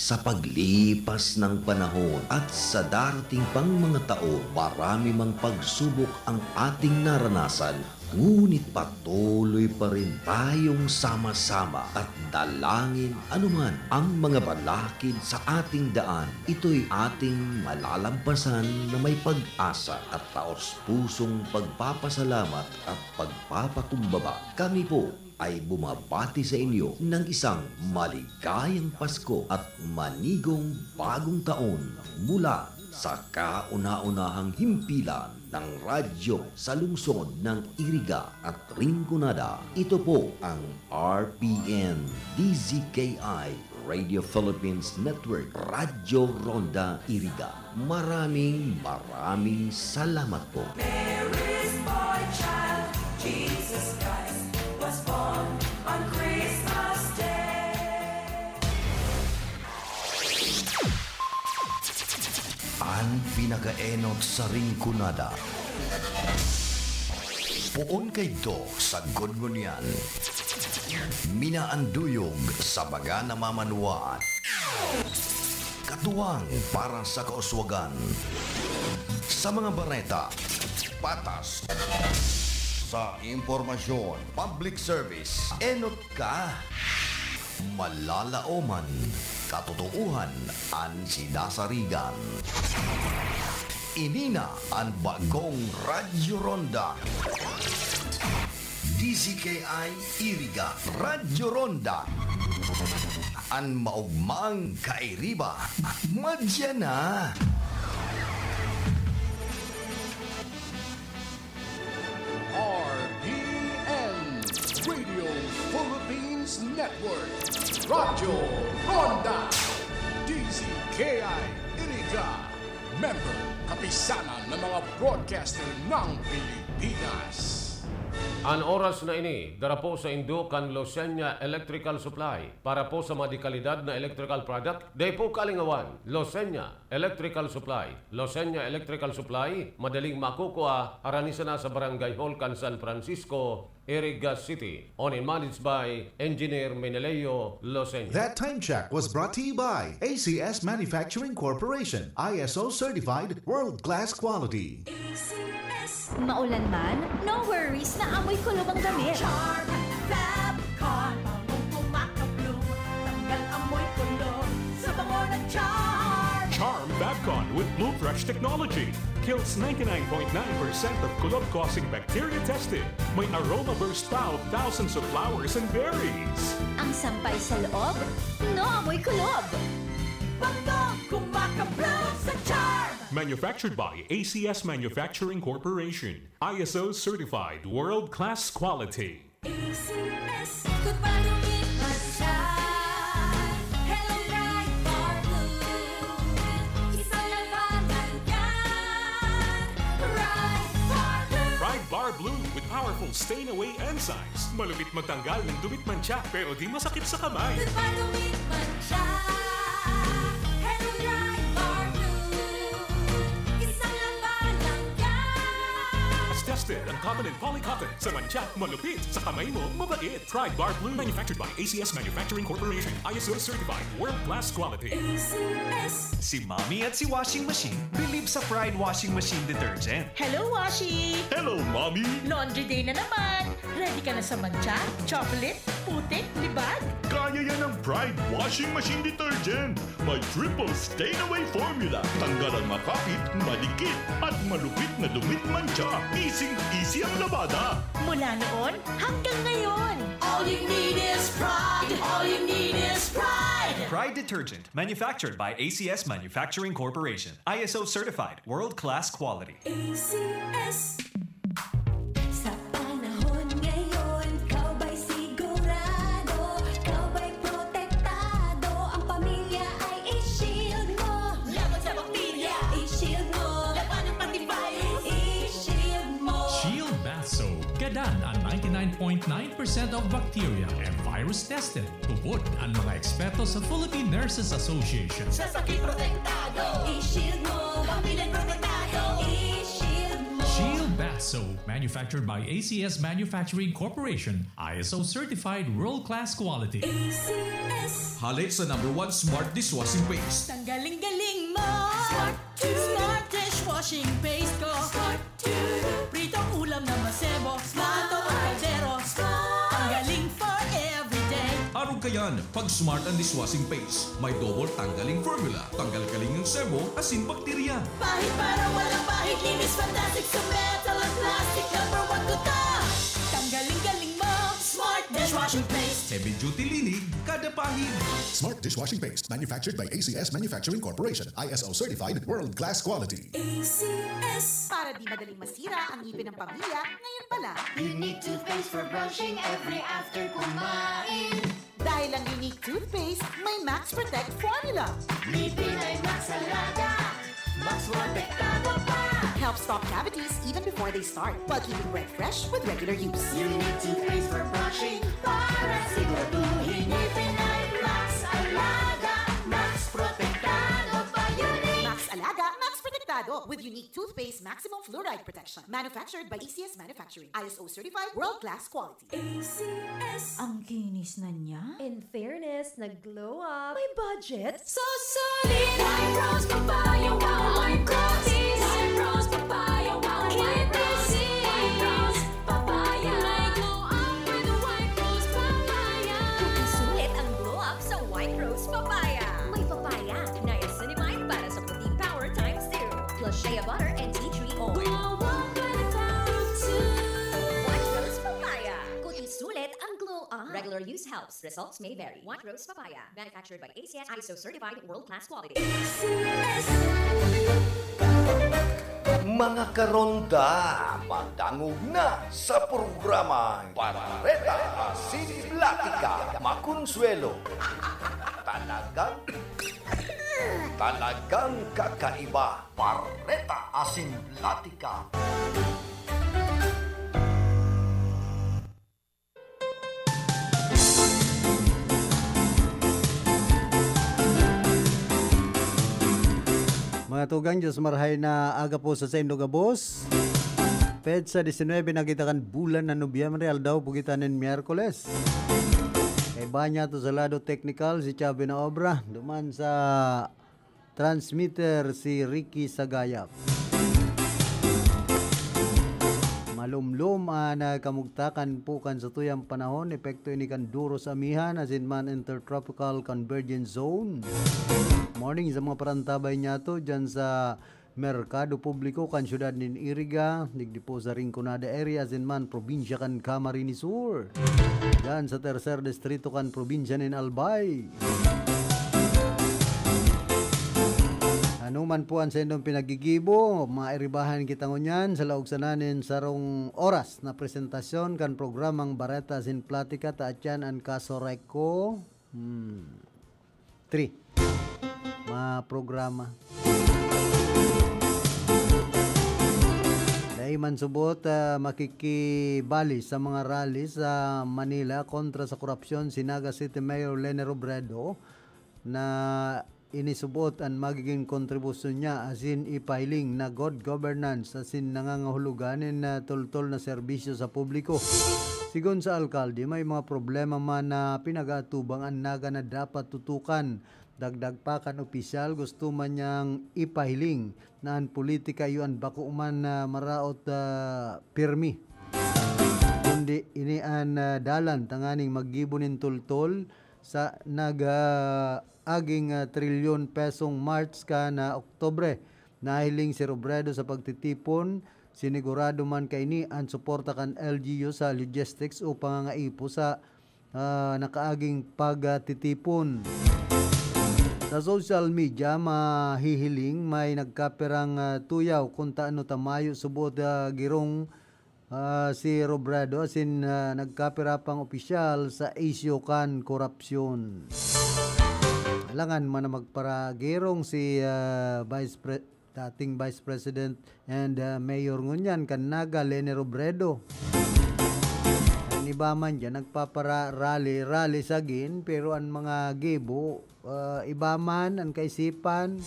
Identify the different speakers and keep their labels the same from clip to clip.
Speaker 1: Sa paglipas ng panahon at sa darating pang mga taon, marami mang pagsubok ang ating naranasan, ngunit patuloy pa rin tayong sama-sama at dalangin anuman ang mga balakid sa ating daan. Ito'y ating malalampasan na may pag-asa at taos-pusong pagpapasalamat at pagpapakumbaba. Kami po ay bumabati sa inyo ng isang maligayang Pasko at manigong bagong taon mula sa kauna-unahang himpilan ng radyo sa lungsod ng Iriga at Rinconada. Ito po ang RPN DZKI Radio Philippines Network, Radyo Ronda Iriga. Maraming salamat po.
Speaker 2: Mary's boy child, Jesus Christ, was born on Christmas Day.
Speaker 1: Ang pinakaenot sa Rinconada. Puon kay do sa Gungunyan. Minaanduyog sa baga na mamanuan. Katuwang para sa kauswagan. Sa mga bareta, patas. Sa impormasyon, public service, enot ka. Malalaoman, katotohan, ang sinasarigan. Inina ang bagong Radyo Ronda. DZKI Iriga, Radyo Ronda. Ang maugmang kairiba, madya na.
Speaker 3: RPN Radio Philippines Network, Radyo Ronda, DZKI Iriga, member kapisanan ng mga broadcaster ng Pilipinas.
Speaker 4: Ang oras na ini, darapo sa Indukan Losenya Electrical Supply para po sa madikalidad na electrical product. Day po kalingawan, Losenya Electrical Supply. Losenya Electrical Supply, madaling makukuha, aranisa na sa Barangay Holcan, San Francisco, Iriga City. Owned and managed by Engineer Meneleo Losenya.
Speaker 5: That time check was brought to you by ACS Manufacturing Corporation, ISO certified, world-class quality.
Speaker 6: Maulan man, no worries na amoy kulob ang damit.
Speaker 2: Charm Fabcon, pangong kumakablo, tanggal amoy kulob sa bango ng Charm.
Speaker 7: Charm Fabcon with Blue Fresh technology kills 99.9% of kulob-causing bacteria tested. May aroma burst pa of thousands of flowers and berries.
Speaker 6: Ang sampay sa loob, no amoy kulob.
Speaker 2: Bango kumakablo sa Charm.
Speaker 7: Manufactured by ACS Manufacturing Corporation. ISO certified, world-class quality.
Speaker 2: ACS, good palumit masyad. Hello, bright bar blue. Isang labanan yan. Bright bar blue.
Speaker 7: Bright Bar Blue with powerful stain-away enzymes. Malupit magtanggal ng dumit mancha pero di masakit sa kamay.
Speaker 2: Good palumit masyad. Hello, bright bar blue. Isang labanan yan.
Speaker 7: As tested ang cotton and polycotton. Sa mancha, malupit. Sa kamay mo, mabait. Pride Bar Blue, manufactured by ACS Manufacturing Corporation. ISO certified, world-class quality.
Speaker 2: ACS.
Speaker 8: Si Mommy at si Washing Machine believe sa Pride Washing Machine Detergent.
Speaker 9: Hello, Washi!
Speaker 7: Hello, Mommy!
Speaker 9: Laundry day na naman! Ready ka na sa mancha, chocolate, putik, libag?
Speaker 7: Kaya yan ang Pride Washing Machine Detergent. May triple stain-away formula. Tanggal ang makapit, malikit, at malupit na dumit mancha. Easy ang labada.
Speaker 9: Mula noon hanggang ngayon.
Speaker 2: All you need is pride. All you need is pride.
Speaker 8: Pride Detergent, manufactured by ACS Manufacturing Corporation. ISO certified, world-class quality.
Speaker 2: ACS. Sa panahon ngayon, kau ba'y sigurado? Kau ba'y protektado? Ang pamilya ay i-shield mo. Laban sa bakterya, i-shield mo. Laban ng pati virus, i-shield mo.
Speaker 10: Shield Bath Soap. Gadan ang 99.9% of bacteria and virus tested. Tubod ang mga eksperto sa Philippine Nurses Association.
Speaker 2: Sa sakit protektado, i-shield mo. Pamilya protektado, i-shield mo.
Speaker 10: Shield Bath So, manufactured by ACS Manufacturing Corporation, ISO certified world-class quality.
Speaker 2: ACS.
Speaker 7: Halit sa #1 Smart Dishwashing Paste.
Speaker 9: Tanggaling-galing mo. Smart dishwashing paste ko. Pritong ulam na masebo. Matong kaldero. Tanggaling for everyday.
Speaker 7: Araw kayan, pag Smart ang Dishwashing Paste, may double tanggaling formula. Tanggal-galing yung sebo, asin bakterya.
Speaker 9: Pahit para walang pahit. Linis fantastic sa metal at plastic. #1 ko ta. Tanggaling-galing mo. Smart dishwashing paste.
Speaker 7: Heavy duty linig, kada pahid.
Speaker 5: Smart Dishwashing Paste, manufactured by ACS Manufacturing Corporation. ISO certified world-class quality.
Speaker 2: ACS.
Speaker 9: Para di madaling masira ang ngipin ng pamilya, ngayon pala.
Speaker 2: Unique toothpaste for brushing every after kumain.
Speaker 9: Dahil ang unique toothpaste, may Max Protect formula.
Speaker 2: Ngipin ay Max Alaga. Max Protektado pa.
Speaker 9: Helps stop cavities even before they start, while keeping breath fresh with regular use.
Speaker 2: Unique toothpaste for brushing. Para siguraduhin ngipin ay Max Alaga. Max Protektado pa. Unique.
Speaker 9: Max Alaga, Max Protectado with unique toothpaste maximum fluoride protection. Manufactured by ACS Manufacturing. ISO certified world-class quality.
Speaker 2: ACS.
Speaker 6: Ang kinis na niya.
Speaker 11: In fairness, nag-glow up. May budget.
Speaker 2: So solid. White Rose Papaya. Wow, White Roses. White Rose Papaya. Wow, White Roses. White Rose Papaya. May glow up with White Rose Papaya.
Speaker 11: Sulit ang glow up sa White Rose Papaya. May papaya, niacinamide para sa protein power times 2, plus shea butter and tea tree oil.
Speaker 2: Wow, wow, with the power to.
Speaker 11: White Rose Papaya. Kuti sulit ang glow up. Regular use helps. Results may vary. White Rose Papaya. Manufactured by ACS ISO certified world-class quality.
Speaker 1: Mga karonda, magdangog na sa programa Barreta Asinplatica Makonsuelo. Talagang kakaiba. Barreta Asinplatica.
Speaker 12: Mga tugang, Diyos marhay na aga po sa Sendo Gabos. Petsa 19 nakita kan bulan na Nobyembre, aldaw pugitanin Miyerkules. Kay banya to sa lado technical si Chabi na obra. Duman sa transmitter si Ricky Sagayap. Malumlum na kamugtakan po kan sa tuyang panahon. Epekto ini kan duro sa amihan as in man intertropical convergence zone. Morning sa mga parantabay niya to dyan sa Merkado Publiko kan syudad nin Iriga, digdi po sa Rinconada area as in man probinsya kan Camarines Sur. Dyan sa tercer distrito kan probinsya nin Albay. Ano man po ang sendong pinagigibo, mairibahan kita ngunyan sa laog sananin sarong oras na presentasyon kan programang Barreta Asinplatica taatyan ang kaso Reko 3 programa. Dahil man subot makikibali sa mga rally sa Manila kontra sa korupsyon si Naga City Mayor Lene Robredo na inisubot ang magiging kontribusyon niya asin ipiling na good governance asin nangangahuluganin na tultol na serbisyo sa publiko. Sigon sa alkalde, may mga problema man na pinag-atubang ang Naga na dapat tutukan. Dagdag pa kan opisyal, gusto man niyang ipahiling na ang politika yun bako man maraot pirmi. Kundi ini an dalan tanganing maggibunin tultol sa aging trilyon pesong March ka na Oktobre. Nahiling si Robredo sa pagtitipon, sinigurado man kaini ang suporta kan LGU sa logistics o pangangaipo sa nakaaging pagtitipon. Sa social media, mahihiling may nagkaperang tuyaw kung taano tamayo subod girong si Robredo asin nagkapera pang opisyal sa isyo kan korupsyon. Alangan man na magparagirong si dating Vice President and Mayor ngunyan kan Naga Lene Robredo. Iba man dyan, nagpapara-rally sagin, pero ang mga gibo, iba man, ang kaisipan,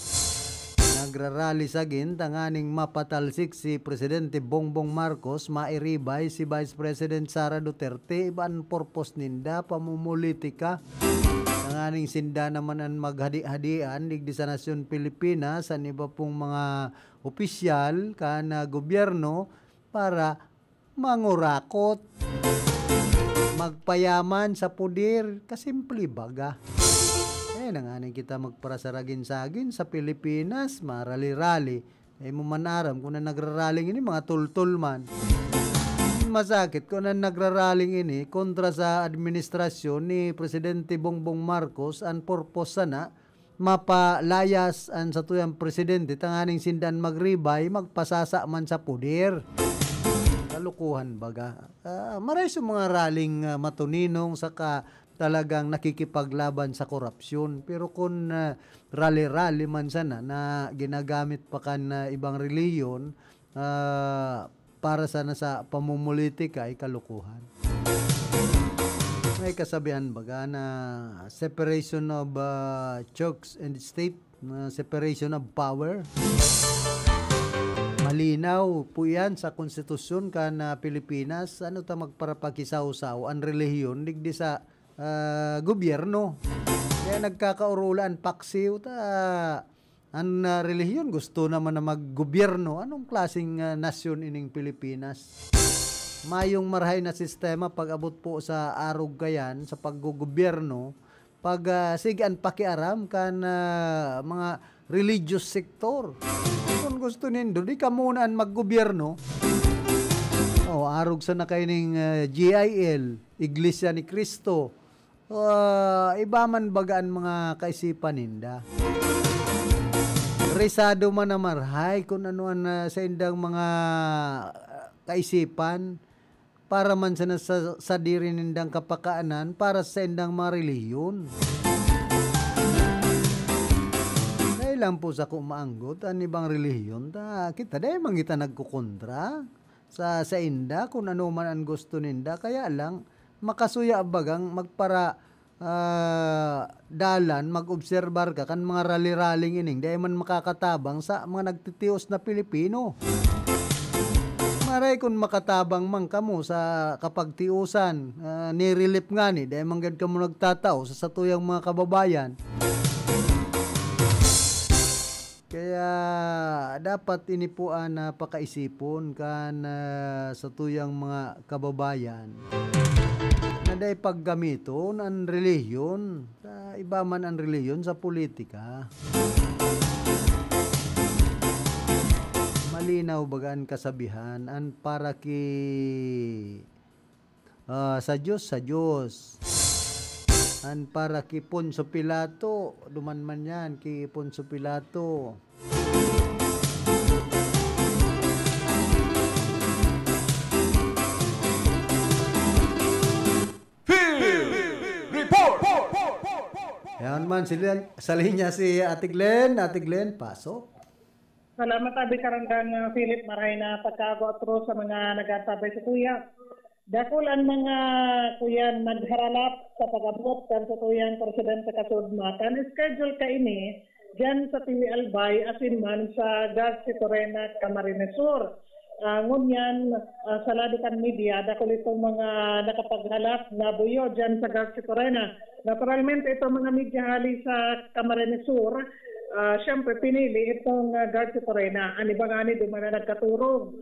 Speaker 12: nagrarally sagin tanganing mapatalsik si Presidente Bongbong Marcos, mairibay si Vice President Sara Duterte, iban purpose ninda pamumulitika. Tanganing sinda naman ang maghadi-hadian digdi sa nasyon Pilipinas ang iba pong mga opisyal kana gobyerno para mangurakot, magpayaman sa pudir, kasimple baga. Nanganing kita magparasaragin-sagin sa Pilipinas, marali-rali. Mo manaram kung na nagraraling ini, mga tultul man. Masakit kung na nagraraling ini kontra sa administrasyon ni Presidente Bongbong Marcos, ang purpose sana, mapalayas ang sa tuyang presidente, tanganing sindan magribay, magpasasa man sa pudir. Kalukuhan baga. Maray sa mga raling matuninong saka talagang nakikipaglaban sa korupsyon. Pero kung rally-rally man sana na ginagamit pa kan ibang reliyon para sana sa pamumulitika ay kalukuhan. May kasabihan baga na separation of church and state, separation of power. Malinaw po yan sa konstitusyon kan Pilipinas. Ano ta magparapakisaw-saw ang relihiyon digdi sa gobyerno. Kaya nagkakaurulan paksiw ta ang relihiyon gusto naman na maggobyerno. Anong klaseng nasyon ining Pilipinas? Mayong marhay na sistema pag abot po sa arog kayan sa paggogobyerno, pag sigan pakiaram kan mga religious sector. Kung gusto nindo, di ka muna ang maggobyerno. Arog sa na kayo ng GIL, Iglesia ni Cristo. Iba man bagaan mga kaisipan ninda. Risado man na marhay kung ano sa indang mga kaisipan para man sa diri nindang kapakaanan para sa indang mga relihiyon. Dahil lang po sa kumaanggot ang ibang relihiyon kita dahil mangita nagkukontra sa inda kung ano man ang gusto ninda, kaya lang makasuya bagang magpara dalan, mag-obserbar ka kan mga rally-rallying ining dahil man makakatabang sa mga nagtitios na Pilipino. Maray kung makatabang man kamo sa kapagtiusan, nirelip nga ni dahil manggad ka mo nagtatao sa satuyang mga kababayan. Kaya dapat inipuan na pakaisipon kan sa tuyang mga kababayan na dahil paggamito ng relihiyon, sa iba man ang relihiyon sa politika. Malinaw bagaan kasabihan an para sa Diyos an para ki Poncio Pilato, duman man yan ki Poncio Pilato. Yan man sa linya si Ate Glenn. Ate Glenn, pasok.
Speaker 13: Salamat abi karanggang Philip maray na pagkago sa mga nagatabay sa tuya. Dakulan mga kuyan nagharalap sa pag-abot kan sa tuyang presidente kasudma. Kan schedule ka ini dyan sa TV Albay asin man sa Garcia Torena, Camarines Sur. Ngunyan sa ladukan media dakul itong mga nakapaghalap na buyo dyan sa Garcia Torena. Naturalmente itong mga media hali sa Camarines Sur, siyempre pinili itong Garcia Torena. Ani ba nga ni dumana nagkaturog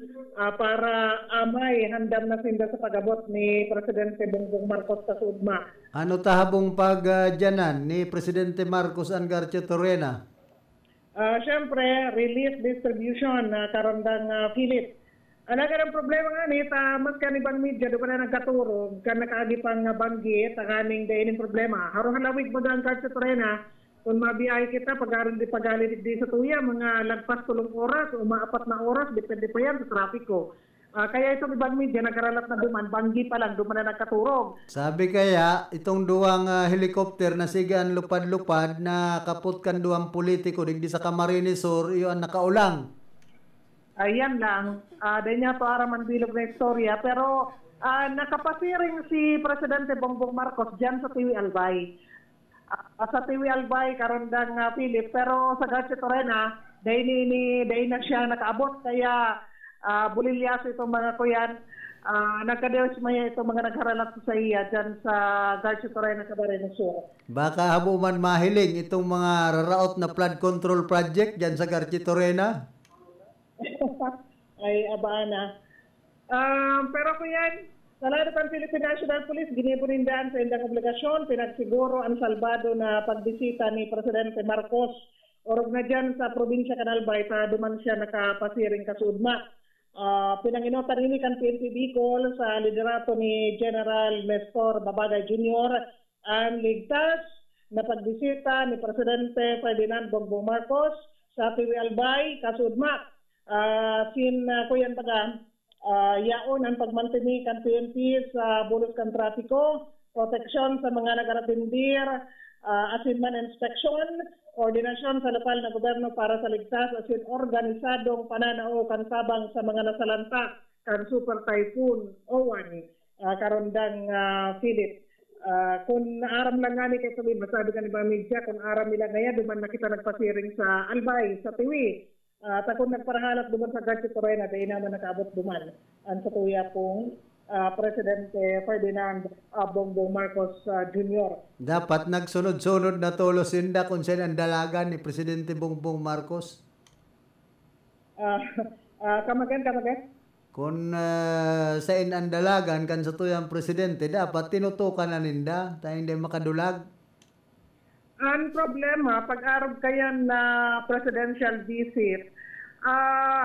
Speaker 13: para amay handam na sinda sa pag-abot ni Presidente Bongbong Marcos sa Sudma.
Speaker 12: Ano tahabong pagdyanan ni Presidente Marcos ang Garcia Torena?
Speaker 13: Siyempre, relief distribution karandang Philip. Alaga ng problema nga ni, mas kanibang media, doon na nagkaturog, kan nakaagi pang banggit, ang aming dainin problema. Harong halawig mo ang Garcia Torena, kung mabiyay kita, pag-alit di sa tuya, mga lagpas 3 oras o mga 4 na oras, depende pa yan sa trapiko. Kaya itong ibang media, nagkaralap na duman, banggi pa lang, duman na nagkaturog.
Speaker 12: Sabi kaya, itong duwang helicopter na sigan lupad-lupad na kaput kan duwang politiko, digdi sa Camarines Sur, yun nakaulang.
Speaker 13: Ayan lang, dahil niya to araman bilog na istorya, pero nakapasiring si Presidente Bongbong Marcos dyan sa TV Albay. Sa TV Albay, karundang Philip, pero sa Garcia Torena, dahil na siya nakaabot kaya bulilyaso itong mga kuyan. Nagkadeos maya itong mga nagharalap sa iya dyan sa Garcia Torrena, Camarines Sur.
Speaker 12: Baka habo man mahiling itong mga raraot na flood control project dyan sa Garcia Torrena?
Speaker 13: Ay, abaan na. Pero kuyan, sa lado ng Philippine National Police, giniburindaan sa indang obligasyon, pinagsiguro ang salbado na pagbisita ni Presidente Marcos orog na dyan sa probinsya Canalbay sa duman siya nakapasiring kasudma. Pinanginotan ini kan PNP Bicol sa liderato ni General Nestor Babagay Jr. ang ligtas na pagbisita ni Presidente Ferdinand Bongbong Marcos sa Tiwi Albay, Kasudma. Kuyan taga yaon ang pagmantini kan PNP sa bulos kan trapiko, proteksyon sa mga nagaratindir, asinman inspection, koordinasyon sa lokal na gobyerno para sa ligtas asin organisadong pananao kan sabang sa mga nasalanta kan Super Typhoon Owan karondang Philip. Kung aram lang nga ni kay sabi, masabi ka ni ba media, kung aram nila ngaya, duman na kita nagpasiring sa Albay, sa Tiwi. Kung nagparahalap duman sa Garcia Torrena, dahil naman nakaabot duman ang sa tuya pong Presidente Ferdinand Bongbong Marcos Jr.
Speaker 12: Dapat nagsunod-sunod na tulos sinda kung saan ang dalagan ni Presidente Bongbong Marcos.
Speaker 13: Kamagan.
Speaker 12: Kung saan ang dalagan kan sa tuyang Presidente, dapat tinutukan na ninda, tayo hindi makadulag.
Speaker 13: Ang problema, pag-arog kayan na presidential visit,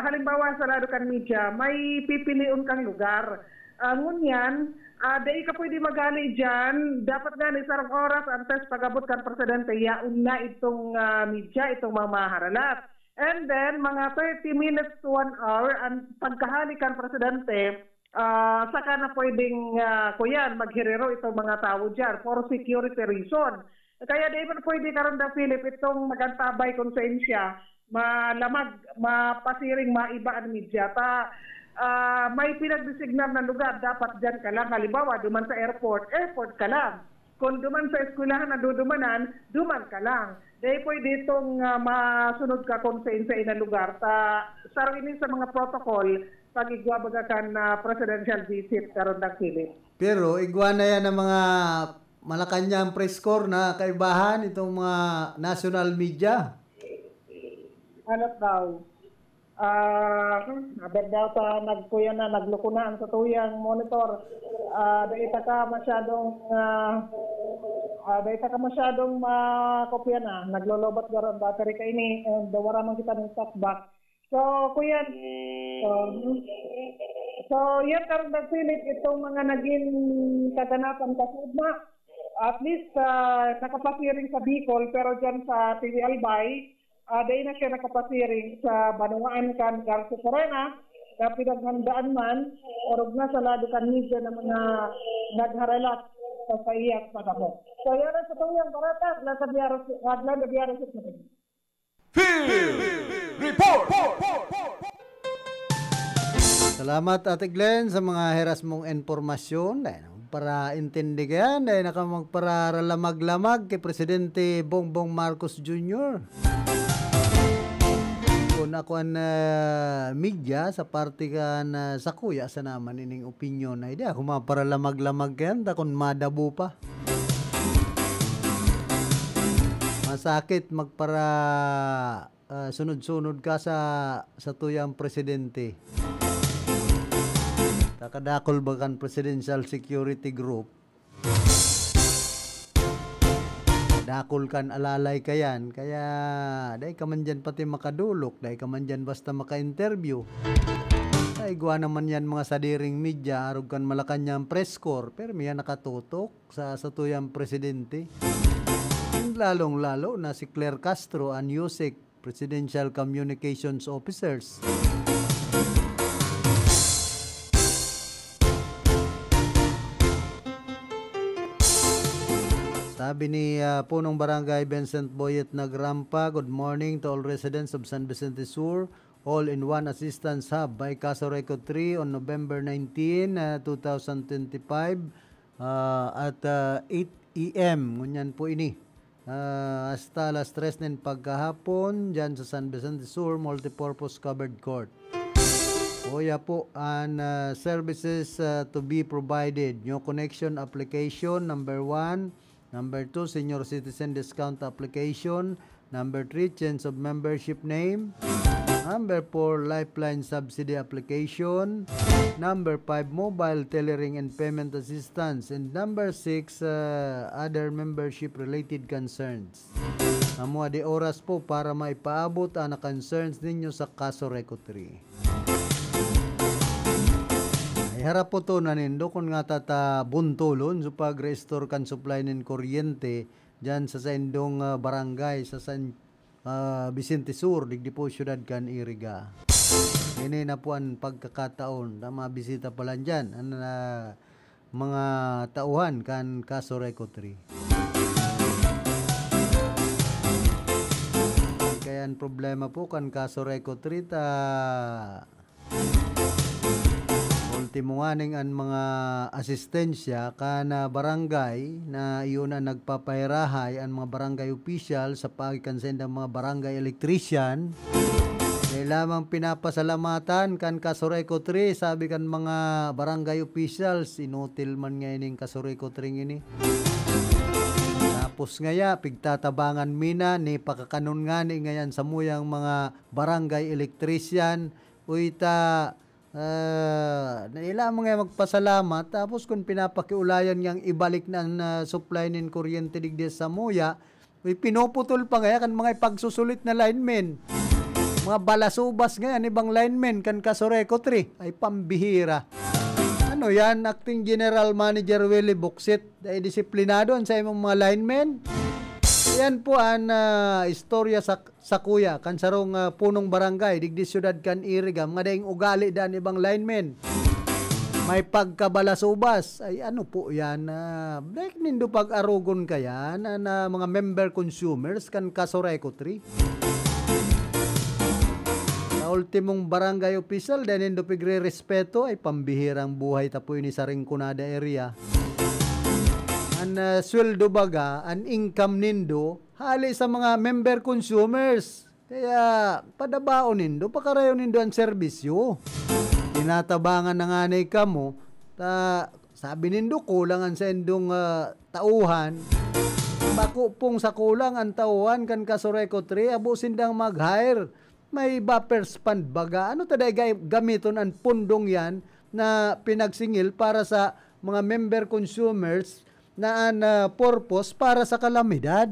Speaker 13: halimbawa sa lado kan media, may pipiliun kang lugar. Ngunyan, dahil ka pwede magali dyan, dapat nga ni sarang oras antes pag-abot kan presidente, yaun na itong media, itong mga maharalat. And then, mga 30 minutes to 1 hour, ang pagkahali kan presidente, saka na pwedeng kuyan, maghirero itong mga tao dyan for security reason. Kaya di man pwede karon da Philip itong magantabay konsensya, malamag, mapasiring, maiba ang media. May pinagdesignar na lugar, dapat dyan ka lang. Halimbawa, duman sa airport ka lang. Kung duman sa eskwelahan na dudumanan, duman ka lang. Dahil pwede itong masunod ka kung sa na lugar. Sarili sa mga protocol, pag igwabaga ka na presidential visit karon ng Philip.
Speaker 12: Pero igwa na yan ng mga Malacanang press corps na kaibahan itong mga national media.
Speaker 13: Ano daw? Daw ta nagkuya na naglukunaan sa tuyang monitor. Dahil ka masyadong kopya na naglolobat garon battery ka ini dawara man kita ng stockback. So kuya yan karon nagpilit itong mga naging kaganapan kasudma. At least nakapasiring sa Bicol pero dyan sa TV Albay dahil na siya nakapasiring sa Banuaan kan Garcia Torrena na pinaghandaan man orog na sa lado kan media ng mga nagharalak sa saiyak panahon. So yan ang sa tuyang baratas, Laglan na biyaras at natin.
Speaker 3: Report!
Speaker 12: Salamat Ate Glenn sa mga heras mong informasyon. Para intindi ka yan, dahil nakamagpara lamag-lamag kay Presidente Bongbong Marcos Jr. Kung ako ang media sa party ka na sa kuya sa naman ining opinion na hindi ako mapara lamag-lamag yan, takon madabu pa. Masakit magpara sunod-sunod ka sa tuyang Presidente. Takadakol bagan Presidential Security Group. Dakol kan alalay kayan. Kaya dahil ka man dyan pati makadulok. Dahil ka man dyan basta maka-interview. Ay gwa naman yan mga sadiring media. Arog kan Malacanang press corps. Pero miya nakatutok sa tuyang Presidente. Lalong-lalo na si Claire Castro and USEC Presidential Communications Officers. Sabi ni Punong Barangay Vincent Boyet Nagrampa, good morning to all residents of San Vicente Sur. All-in-one assistance hub by Caso Record 3 on November 19, 2025 at 8 AM. Ngunyan po ini. hasta alas 3 ng pagkahapon dyan sa San Vicente Sur Multipurpose Covered Court. Kuya po, and services to be provided. New connection application, number 1. Number 2, senior citizen discount application. Number 3, change of membership name. Number 4, lifeline subsidy application. Number 5, mobile tailoring and payment assistance. And number 6, other membership related concerns. Amo di oras po para maipaabot ang concerns ninyo sa kaso Reco 3. Ay harap po to nanindo kung nga tata buntulon so pag-restore kan supply ng kuryente dyan sa indong barangay sa San Vicente Sur, digdi po syudad kan Iriga. Ini na po ang pagkakataon na mabisita pa lang dyan ang mga tauhan kan kaso Reco 3. Kaya ang problema po kan kaso Reco 3 ta ultimo aning ang mga asistensya kana barangay na iyon ang nagpapahirahay ang mga barangay official sa pagkansend ng mga barangay electrician. Kaya lamang pinapasalamatan kan kaso Reco 3, sabi kan mga barangay officials, inutil man ngayon yung kaso Reco 3 ini. Tapos ngaya, pigtatabangan mina ni pakakanon nga ni ngayon sa muyang mga barangay electrician, uyta naila mga magpasalamat tapos kung pinapakiulayan niyang ibalik ng supply ng kuryente digdi sa muya, pinuputol pa nga kan mga ipagsusulit na linemen, mga balasubas nga ibang linemen kan kaso Reco 3 ay pambihira. Ano yan, acting general manager Willie Buxit ay disiplinado sa imong mga linemen. Yan po ang istorya sa kuya kan sarong punong barangay digdi syudad kan Iriga, mga daing ugali dan ibang linemen may pagkabalasubas ay ano po yan like nindo pag-arugon kaya na mga member consumers kan kaso Reco 3. Sa ultimong barangay official dahil nindo pigre-respeto ay pambihirang buhay tapo ini sa Rinconada area. Ang sweldo baga, ang income nindo, hali sa mga member consumers. Kaya, padabaon nindo, pakarayo nindo ang serbisyo. Tinatabangan na nga na ikamo, sabi nindo, kulangan sa indong tauhan. Bako pong sa kulang ang tauhan, kan kaso Reco 3, abusin dang mag-hire. May buffers fund baga. Ano taday gamiton ang pundong yan na pinagsingil para sa mga member consumers na purpose para sa kalamidad,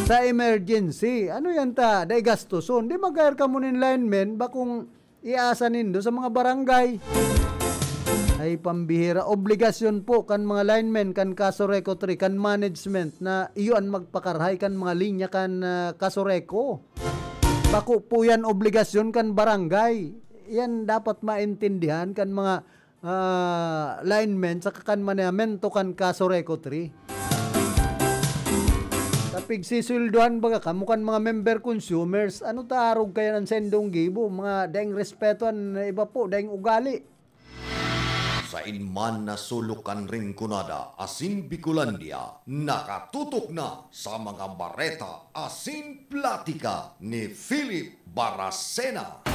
Speaker 12: sa emergency. Ano yan ta? Day gastuson. Di mag-hire ka mo nin linemen bakong iasa nindo sa mga barangay. Ay pambihira. Obligasyon po kan mga linemen kan kaso Reco 3, kan management na iyon magpakarhay kan mga linya kan kaso Reco. Bako po yan obligasyon kan barangay. Yan dapat maintindihan kan mga linemen sa kakanmanamento kan kaso Reco 3. Tapig sisulduhan baga kamukan mga member consumers, ano taarog kaya ng sendong gibo, mga daing respetuan iba po, daing ugali.
Speaker 1: Sa inman na sulukan Rinconada, asin Bicolandia, nakatutok na sa mga bareta asin platika ni Philip Baracena.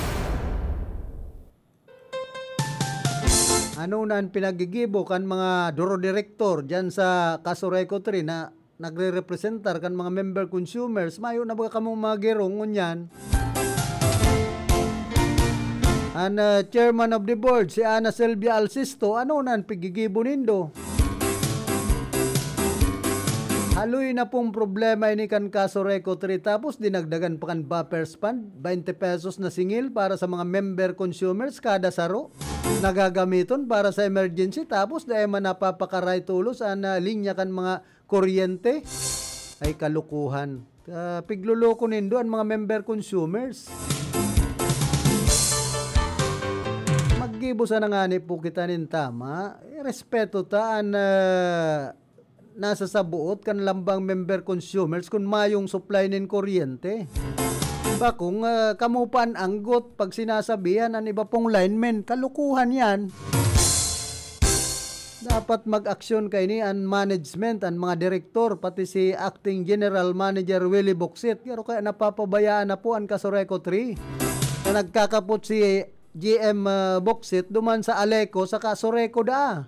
Speaker 12: Ano na ang pinagigibo kan mga duro director dyan sa kaso Reco 3 na nagre-representar kan mga member consumers, mayo na baga kamong mga gerong ngunyan. Ang chairman of the board, si Ana Silvia Alsisto, ano na ang pigigibo nindo? Haloy na pong problema ini kan kaso Reco 3 tapos dinagdagan pa kan buffers fund, 20 pesos na singil para sa mga member consumers kada saro. Nagagamiton para sa emergency tapos dahil man napapakaray tulos ang linya kan mga kuryente ay kalukuhan. Pigluloko nindo ang mga member consumers. Maggibo sa nangani po kita nin tama, respeto ta ang nasa sabuot kan lambang member consumers kung mayong supply nin kuryente. Ba kung kamupan anggot pag sinasabihan ang iba pong linemen, kalukuhan yan. Dapat mag-aksyon kay ni ang management, ang mga direktor, pati si Acting General Manager Willie Boxit. Pero kaya napapabayaan na po ang Kasoreco 3. Na nagkakapot si GM Boxit duman sa Aleco sa Kasoreco da.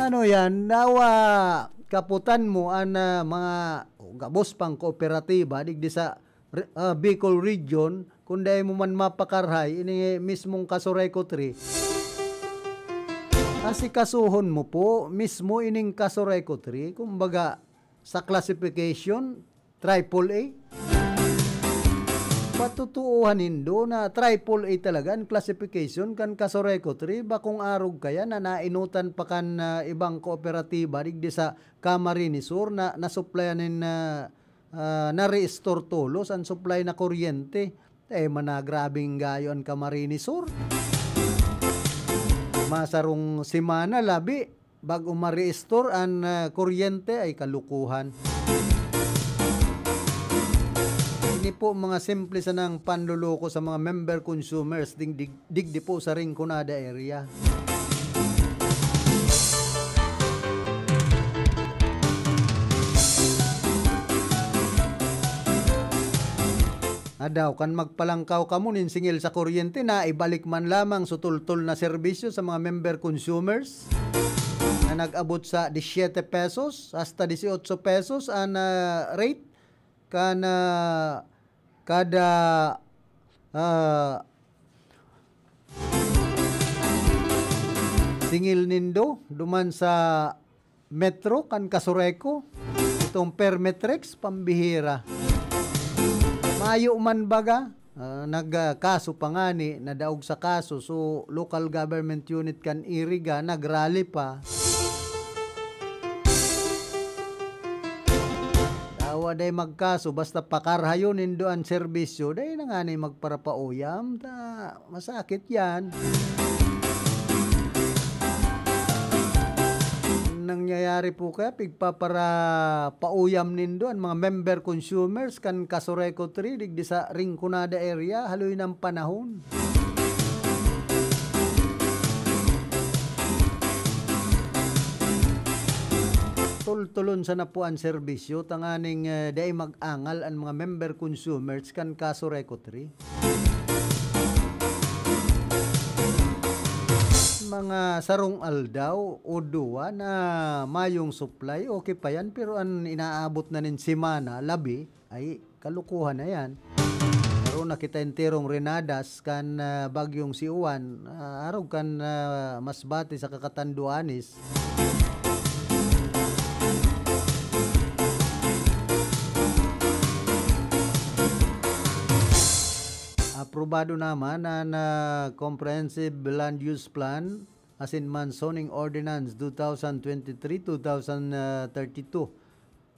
Speaker 12: Ano yan? Nawa kaputan mo ang mga gabos pang kooperatiba digdi sa Bicol Region kundi mo man mapakarhay ini mismong Kasoreco 3. Asikasuhon mo po mismo ining Kasoreco 3, kumbaga sa classification AAA. Patutuuhan nindo na AAA talaga ang classification kan Kasoreco 3, bakong arog kaya na nainutan pa kan ibang kooperatiba digdi sa Camarines Sur na nasupplyanin na restore tulos ang supply na kuryente. Managrabing gayo ang Camarines Sur. Masarong simana labi bago ma-restore ang kuryente ay kalukuhan. Ini po mga simple sa ng panluloko sa mga member consumers digdi po sa Rinconada area. Adaw kan magpalangkaw ka mo ninsingil sa kuryente na ibalik man lamang sutultol na serbisyo sa mga member consumers na nag-abot sa 17 pesos hasta 18 pesos ang rate kan kada singil nindo duman sa metro kan Kasoreco itong Permetrex pambihira. Mayo man baga, nagkaso pa nga ni, nadaog sa kaso, so local government unit kan Iriga, nagrally pa. Dawa day magkaso, basta pakarhayon nindo ang serbisyo, day na nga ni magparapauyam, masakit yan. Nangyayari po kaya pigpapara pauyam nindo ang mga member consumers kan Kasoreco 3 digdi sa Rinconada area haloy ng panahon. Tultulon sa na po ang serbisyo tanganing day mag-angal ang mga member consumers kan Kasoreco 3. Mga sarong aldaw o duwa na mayong supply, okay pa yan. Pero ang inaabot na nin simana, labi, ay kalukuhan na yan. Pero nakita enterong Renadas kan bagyong si Juan, araw kan Masbate sa Kakatanduanis. Aprobado naman na Comprehensive Land Use Plan as in Zoning Ordinance 2023-2032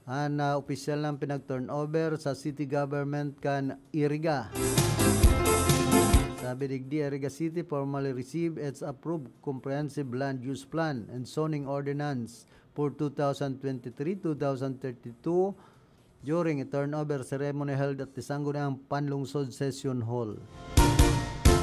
Speaker 12: ang opisyal ng pinag-turnover sa city government kan Iriga. Sabi digdi Iriga City formally received its approved Comprehensive Land Use Plan and Zoning Ordinance for 2023-2032 during a turnover ceremony held at the Sangguniang Panlungsod Session Hall.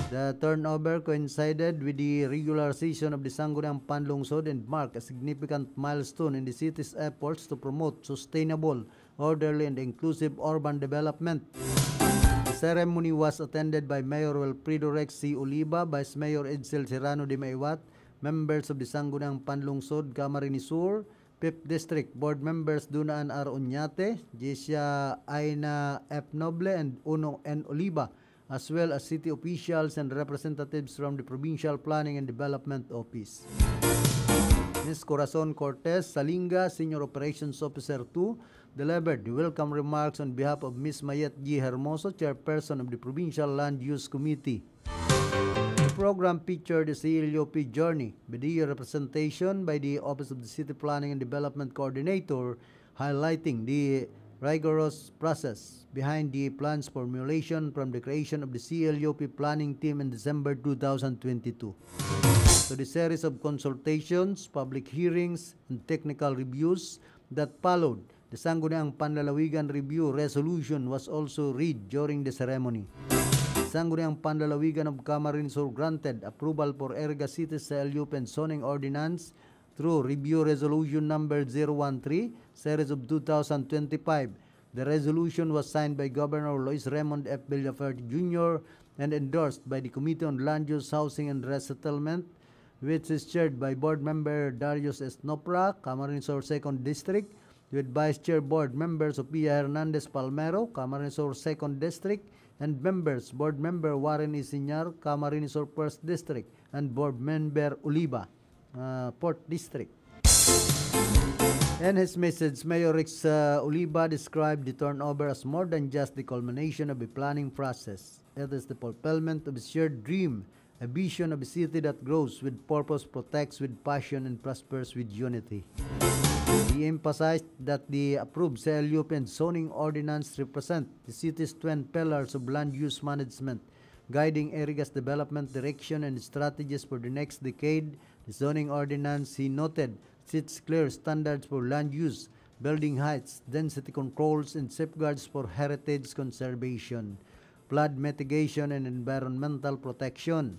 Speaker 12: The turnover coincided with the regularization of the Sangguniang Panlungsod and marked a significant milestone in the city's efforts to promote sustainable, orderly, and inclusive urban development. The ceremony was attended by Mayor Wilfredo Rex C. Oliva, Vice Mayor Edsel Serrano de Maiwat, members of the Sangguniang Panlungsod, Camarines Sur, 5th District Board Members Dunaan R. Uñate, Jessia Aina F. Noble, and Uno N. Oliva, as well as city officials and representatives from the Provincial Planning and Development Office. Ms. Corazon Cortez Salinga, Senior Operations Officer 2, delivered the welcome remarks on behalf of Ms. Mayet G. Hermoso, Chairperson of the Provincial Land Use Committee. The program featured the CLUP Journey, video representation by the Office of the City Planning and Development Coordinator, highlighting the rigorous process behind the plan's formulation from the creation of the CLUP planning team in December 2022. To the series of consultations, public hearings, and technical reviews that followed, the Sangguniang Panlalawigan Review Resolution was also read during the ceremony. Sangguniang Panlalawigan of Camarines Sur granted approval for Iriga City's LUP and Zoning Ordinance through Review Resolution Number 013, Series of 2025. The resolution was signed by Governor Luis Raymond F. Villaferte Jr. and endorsed by the Committee on Land Use, Housing, and Resettlement, which is chaired by Board Member Darius S. Nopra, Camarines Sur 2nd District, with Vice Chair Board Member Sofia Hernandez Palmero, Camarines Sur 2nd District, and members Board Member Warren Isiñar, Camarines Sur 1st District, and Board Member Oliva, 4th District. In his message, Mayor Rex Oliva described the turnover as more than just the culmination of a planning process. It is the fulfillment of a shared dream, a vision of a city that grows with purpose, protects with passion, and prospers with unity. He emphasized that the approved CLUP and zoning ordinance represent the city's twin pillars of land use management, guiding area's development direction and strategies for the next decade. The zoning ordinance, he noted, sets clear standards for land use, building heights, density controls, and safeguards for heritage conservation, flood mitigation, and environmental protection.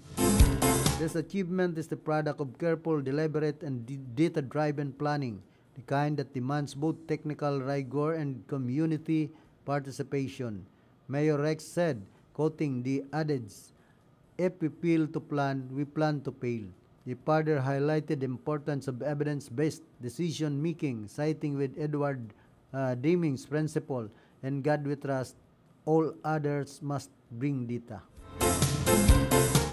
Speaker 12: This achievement is the product of careful, deliberate, and data-driven planning, the kind that demands both technical rigor and community participation. Mayor Rex said, quoting the adage, "If we fail to plan, we plan to fail." He further highlighted the importance of evidence-based decision-making, citing with Edward Deming's principle, "In God we trust, all others must bring data."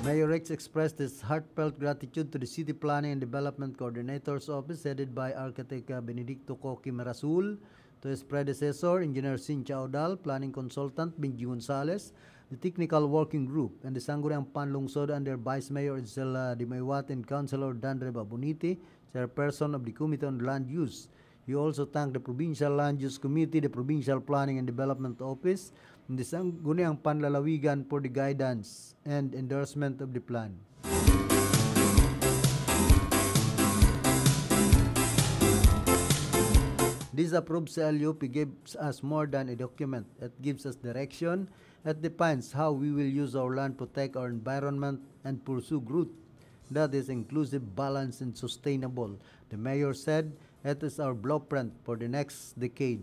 Speaker 12: Mayor Rex expressed his heartfelt gratitude to the City Planning and Development Coordinator's Office headed by Architect Benedicto Coqui Merasul, to his predecessor, Engineer Cynthia Audal, Planning Consultant Benji Gonzales, the Technical Working Group, and the Sangguniang Panlungsod under Vice Mayor Isela Dimaywat and Councilor Dandre Baboniti, Chairperson of the Committee on Land Use. He also thanked the Provincial Land Use Committee, the Provincial Planning and Development Office, and the Sangguniang Panlalawigan for the guidance and endorsement of the plan. This approved CLUP gives us more than a document. It gives us direction. It defines how we will use our land, protect our environment, and pursue growth that is inclusive, balanced, and sustainable. The mayor said it is our blueprint for the next decade,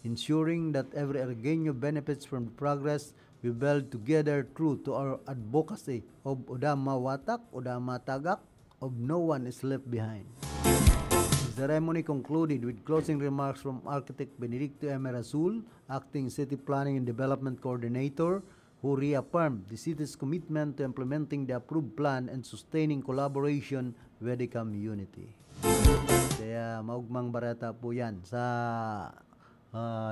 Speaker 12: ensuring that every Argeño benefits from the progress we build together true to our advocacy of Udama Watak, Udama Tagak, of no one is left behind. The ceremony concluded with closing remarks from Architect Benedicto M. Merasul, Acting City Planning and Development Coordinator, who reaffirmed the city's commitment to implementing the approved plan and sustaining collaboration with the community. Kaya maugmang barata po yan sa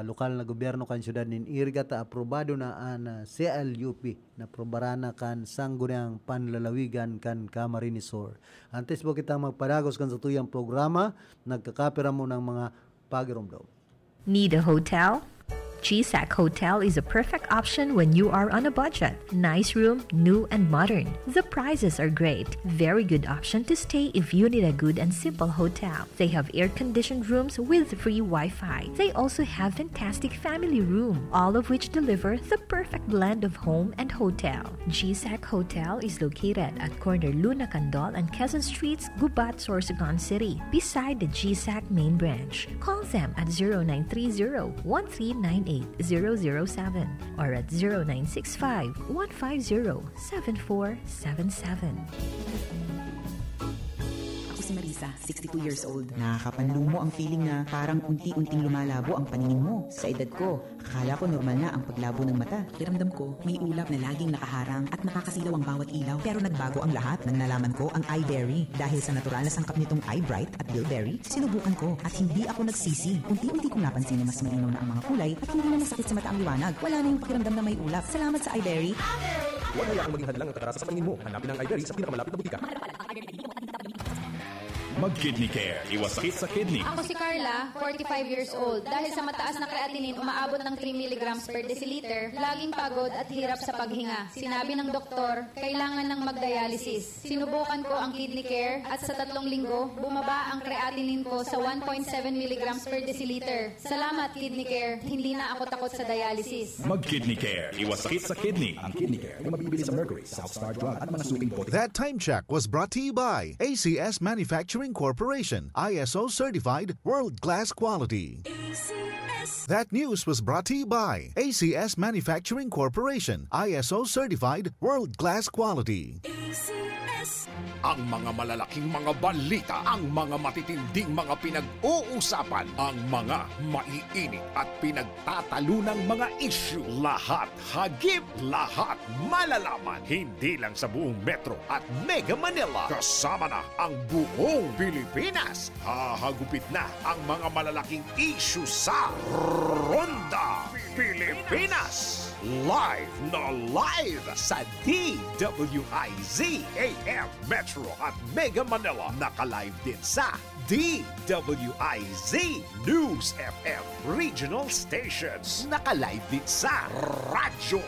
Speaker 12: lokal na gobyerno kan syudad nin Iriga ta aprobado na an CLUP na probarana kan Sangguniang Panlalawigan kan Camarines Sur. Antes po kitang magpadagos kan sa tuyang programa, nagkakapira mo ng mga pagiromdaw.
Speaker 14: Need a hotel? GSAC Hotel is a perfect option when you are on a budget. Nice room, new and modern. The prices are great. Very good option to stay if you need a good and simple hotel. They have air-conditioned rooms with free Wi-Fi. They also have fantastic family room, all of which deliver the perfect blend of home and hotel. GSAC Hotel is located at corner Luna Candol and Quezon Streets, Gubat, Sorsogon City, beside the GSAC main branch. Call them at 0930-1398-007 or at 0965-150-7477.
Speaker 15: Si Marisa, 62 years old. Nakakapanlumo ang feeling na parang unti-unting lumalabo ang paningin mo. Sa edad ko, akala ko normal na ang paglabo ng mata. Kiramdam ko, may ulap na laging nakaharang at nakakasilaw ang bawat ilaw. Pero nagbago ang lahat nang nalaman ko ang iBerry. Dahil sa natural na sangkap nitong iBright at Bilberry, sinubukan ko at hindi ako nagsisi. Unti-unti kong napansin na mas malinaw na ang mga kulay at hindi na masakit sa mata ang liwanag. Wala na yung pakiramdam na may ulap. Salamat sa iBerry.
Speaker 16: Huwag hayaang maging hadlang ang katarasa sa paningin mo. Hanapin ang iBerry sa pinakamalapit na butika.
Speaker 7: Mag-Kidney Care. Iwas sakit sa kidney.
Speaker 17: Ako si Carla, 45 years old. Dahil sa mataas na creatinine, umaabot ng 3 mg per deciliter, laging pagod at hirap sa paghinga. Sinabi ng doktor, kailangan ng magdialysis. Sinubukan ko ang Kidney Care at sa 3 linggo, bumaba ang creatinine ko sa 1.7 mg per deciliter. Salamat, Kidney Care. Hindi na ako takot sa dialysis.
Speaker 7: Mag-Kidney Care. Iwas sakit sa kidney.
Speaker 16: Ang Kidney Care ay mabibili sa Mercury, South Star Drug at mga suping bote.
Speaker 5: That time check was brought to you by ACS Manufacturing Manufacturing Corporation, ISO certified world-class quality. That news was brought to you by ACS Manufacturing Corporation, ISO certified world-class quality.
Speaker 3: Ang mga malalaking mga balita, ang mga matitinding mga pinag-uusapan, ang mga maiinit at pinagtatalunang mga issue. Lahat hagip, lahat malalaman. Hindi lang sa buong Metro at Mega Manila. Kasama na ang buong Pilipinas. Hahagupit na ang mga malalaking issue sa Ronda Pilipinas. Live na live sa DWIZ AM Metro at Mega Manila. Naka-live din sa DWIZ News FM Regional Stations. Naka-live din sa Radyo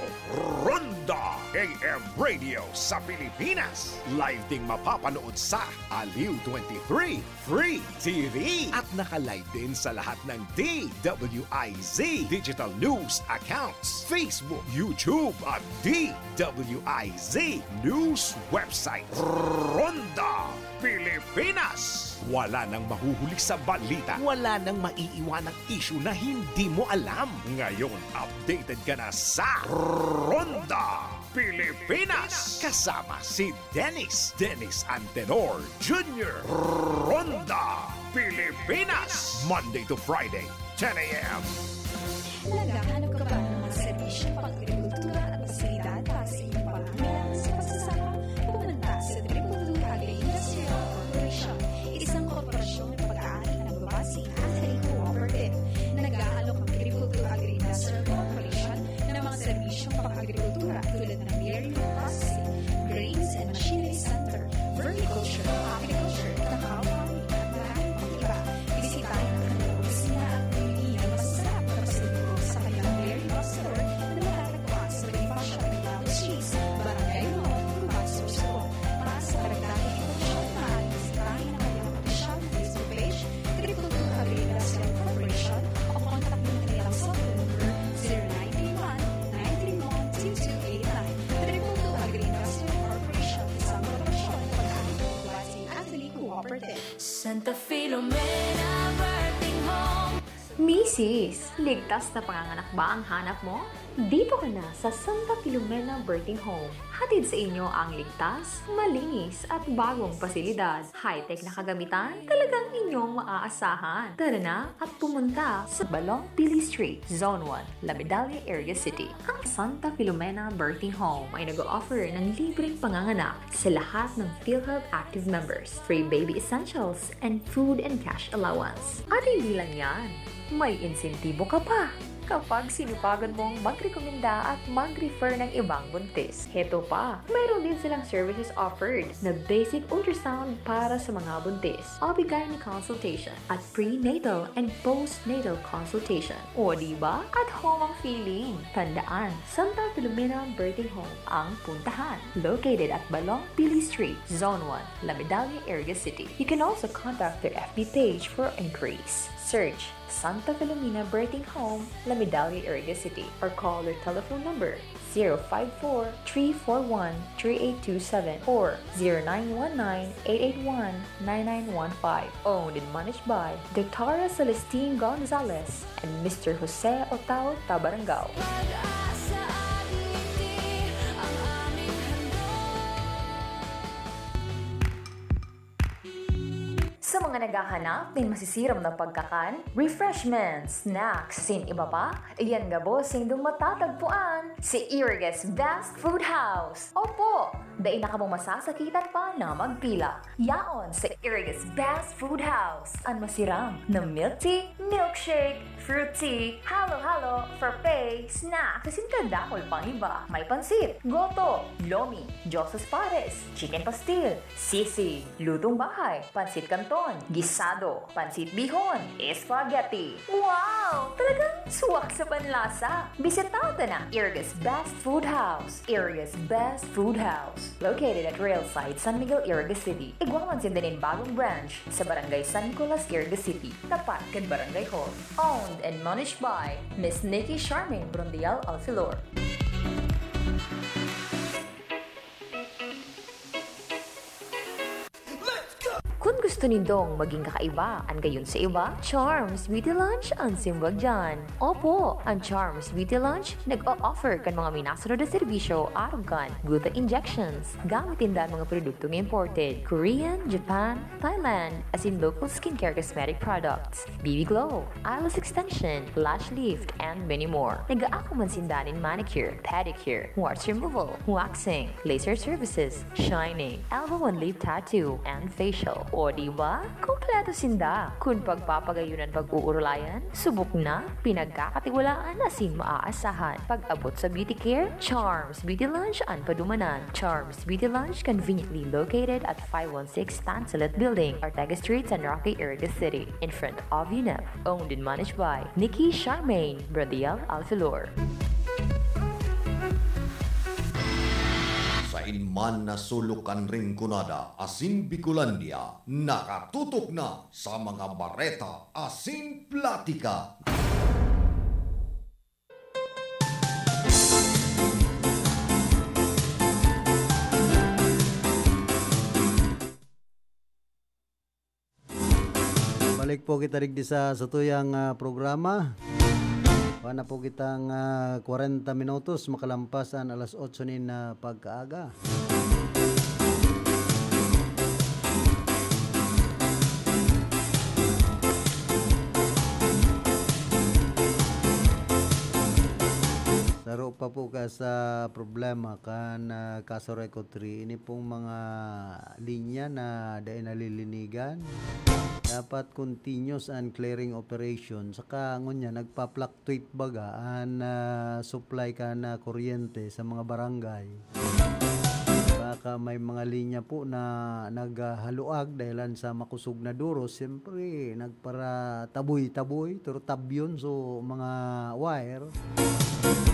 Speaker 3: Ronda AM Radio sa Pilipinas. Live ding mapapanood sa Aliw 23 Free TV. At naka-live din sa lahat ng DWIZ Digital News accounts, Facebook, YouTube at DWIZ News website. Ronda Pilipinas. Wala nang mahuhuli sa balita. Wala nang maiiwanang issue na hindi mo alam. Ngayon, updated ka na sa Ronda Pilipinas. Kasama si Dennis Antenor Jr. Ronda Pilipinas. Monday to Friday, 10 a.m.
Speaker 2: Naghahanap ka ba ng mga serbisyong pang-agrikultura at pasilidad para sa iyong pangangailangan sa pagsasama? Pumunta sa Agricultura Agri-Industrial Corporation, isang korporasyon na pag-aari ng babasi at cooperative. Nag-aalok ang Agricultura Agri-Industrial Corporation ng mga serbisyong pang-agrikultura tulad ng dairy processing, grains and machinery center, vermiculture, agriculture, cacao farming, at maraming pang iba. Bisitahin ang kanilang opisina at pumili ng masarap na pasalubong sa kanilang dairy store na matatagpuan sa Bonifacio Aguinaldo Street, Barangay Mall, Urban Sorsogon. Para sa karagdagang informasyon, maaaring bisitahin ang kanilang opisyal na Facebook page, Agricultura Agri-Industrial Corporation, o kontak mo ang kanilang cellphone number 0931-931-2289. Agricultura Agri-Industrial Corporation, isang korporasyon na pag-aari ng babasi at cooperative.
Speaker 9: Santa Filomena Birthing Home.
Speaker 14: Mrs., ligtas na panganganak ba ang hanap mo? Dito ka na sa Santa Filomena Birthing Home. Hatid sa inyo ang ligtas, malinis at bagong pasilidad. High-tech na kagamitan, talagang inyong maaasahan. Tara na at pumunta sa Balong Pili Street, Zone 1, La Medalla, Area City. Ang Santa Filomena Birthing Home ay nag-o-offer ng libreng panganganak sa lahat ng PhilHealth active members, free baby essentials, and food and cash allowance. At hindi lang yan, may insentibo ka pa kapag sinupagan mong magrekomenda at mag-refer ng ibang buntis. Heto pa, mayroon din silang services offered na basic ultrasound para sa mga buntis, OB/GYN consultation, at prenatal and postnatal consultation. O diba? At home ang feeling. Tandaan, Santa Filomena Birthing Home ang puntahan. Located at Balong Pili Street, Zone 1, La Medalla, Area City. You can also contact their FB page for inquiries. Search Santa Filomena Birthing Home, La Medalla, Area City, or call their telephone number 054-341-3827 or 0919-881-9915. Owned and managed by Dr. Celestine Gonzalez and Mr. Jose Otao Tabarangao. Sa mga naghahanap ng masisiram na pagkakan, refreshments, snacks, sin iba pa, iyan nga bossing dong matatagpuan si Irgas Best Food House. Opo, dahil na ka mong masasakitan pa na magpila. Yaon sa Irgas Best Food House. Ang masiram na milk tea, milkshake, fruit tea, halo-halo, frappe, snack, kasin kadakol pang iba. May pansit, goto, lomi, Josas Pares, chicken pastil, sisig, lutong bahay, pansit kanton, gisado, pansit bihon, spaghetti. Wow! Talagang suwak sa panlasa. Bisita na Irgas Best Food House. Irgas Best Food House. Located at Railside, San Miguel, Irgas City. Igwaman sindanin bagong branch sa Barangay San Nicolas, Irgas City. Tapat kan Barangay Hall. Owned and managed by Miss Nikki Charmaine Brondial Alfilor. Kung gusto nindong maging kakaiba ang gayon sa iba, Charms Beauty Lunch ang simbag dyan. Opo, ang Charms Beauty Lunch nag-o-offer kan mga minasunod na serbisyo araw kan gluta injections. Gamitin dahil mga produktong imported. Korean, Japan, Thailand, as in local skincare cosmetic products. BB Glow, eyelash extension, lash lift, and many more. Nag-aako man sindanin manicure, pedicure, warts removal, waxing, laser services, shining, elbow and lip tattoo, and facial. O diba? Kompleto sinda. Kung pagpapagayunan pag-uurulayan, subok na, pinagkakatiwalaan asin maaasahan. Pag-abot sa beauty care, Charms Beauty Lunch ang padumanan. Charms Beauty Lunch conveniently located at 516 Tansalat Building, Ortega Street, San Roque, Iriga City, in front of UNEP. Owned and managed by Nikki Charmaine Bradiel Alfilor.
Speaker 1: Sa inman na sulukan ring kunada, asin Bicolandia, nakatutok na sa mga bareta, asin platika.
Speaker 12: Balik po kita rin sa tuyang programa. Wala po kitang 40 minutos makalampasan alas 8 nin na pagkaaga. Saro pa po ka sa problema kan kaso Reco 3. Ini pong mga linya na dahil nalilinigan. Dapat continuous and clearing operation. Saka ngunya nagpa-fluctuate baga ang supply ka na kuryente sa mga barangay. Baka may mga linya po na naghaluag dahilan sa makusog na duros. Siyempre, nagpara taboy-taboy, pero tabyon so mga wire.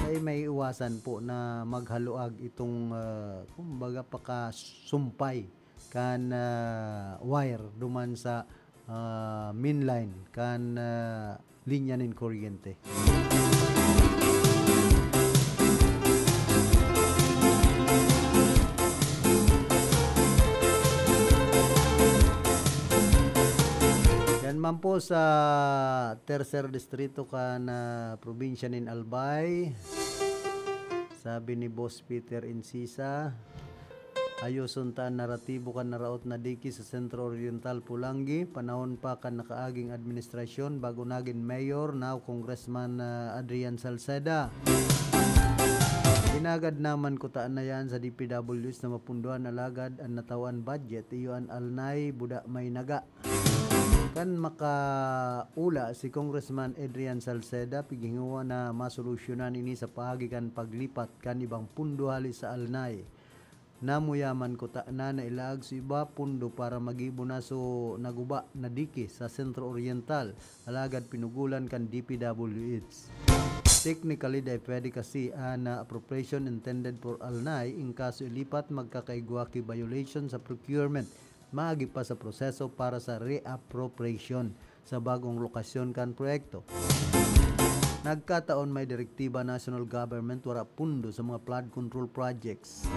Speaker 12: Ay may iwasan po na maghaluag itong kumbaga pakasumpay kan wire duman sa main line kan linya nin kuryente. Yan man po sa tercer distrito kan probinsya nin Albay. Sabi ni Boss Peter Incisa, ayoson taan naratibo kan naraot na diki sa Centro Oriental Pulangi, panahon pa kan nakaaging administrasyon bago naging mayor, now Congressman Adrian Salceda. Inagad naman ko taan na yan sa DPWs na mapunduan alagad ang natawan budget, iyon alnay buda may naga. Kan makaula si Congressman Adrian Salceda pigingawa na masolusyonan ini sa pahagikan paglipat kan ibang pundo halis sa alnay. Namuyaman ko ta na nailag sa iba pundo para magibo na so naguba na diki sa Centro Oriental alagad pinugulan kan DPWH. Technically dahil pwede kasi na appropriation intended for alnay in kaso ilipat magkakaigwaki violation sa procurement maagi pa sa proseso para sa reappropriation sa bagong lokasyon kan proyekto. Nagkataon may direktiba national government wara pundo sa mga flood control projects.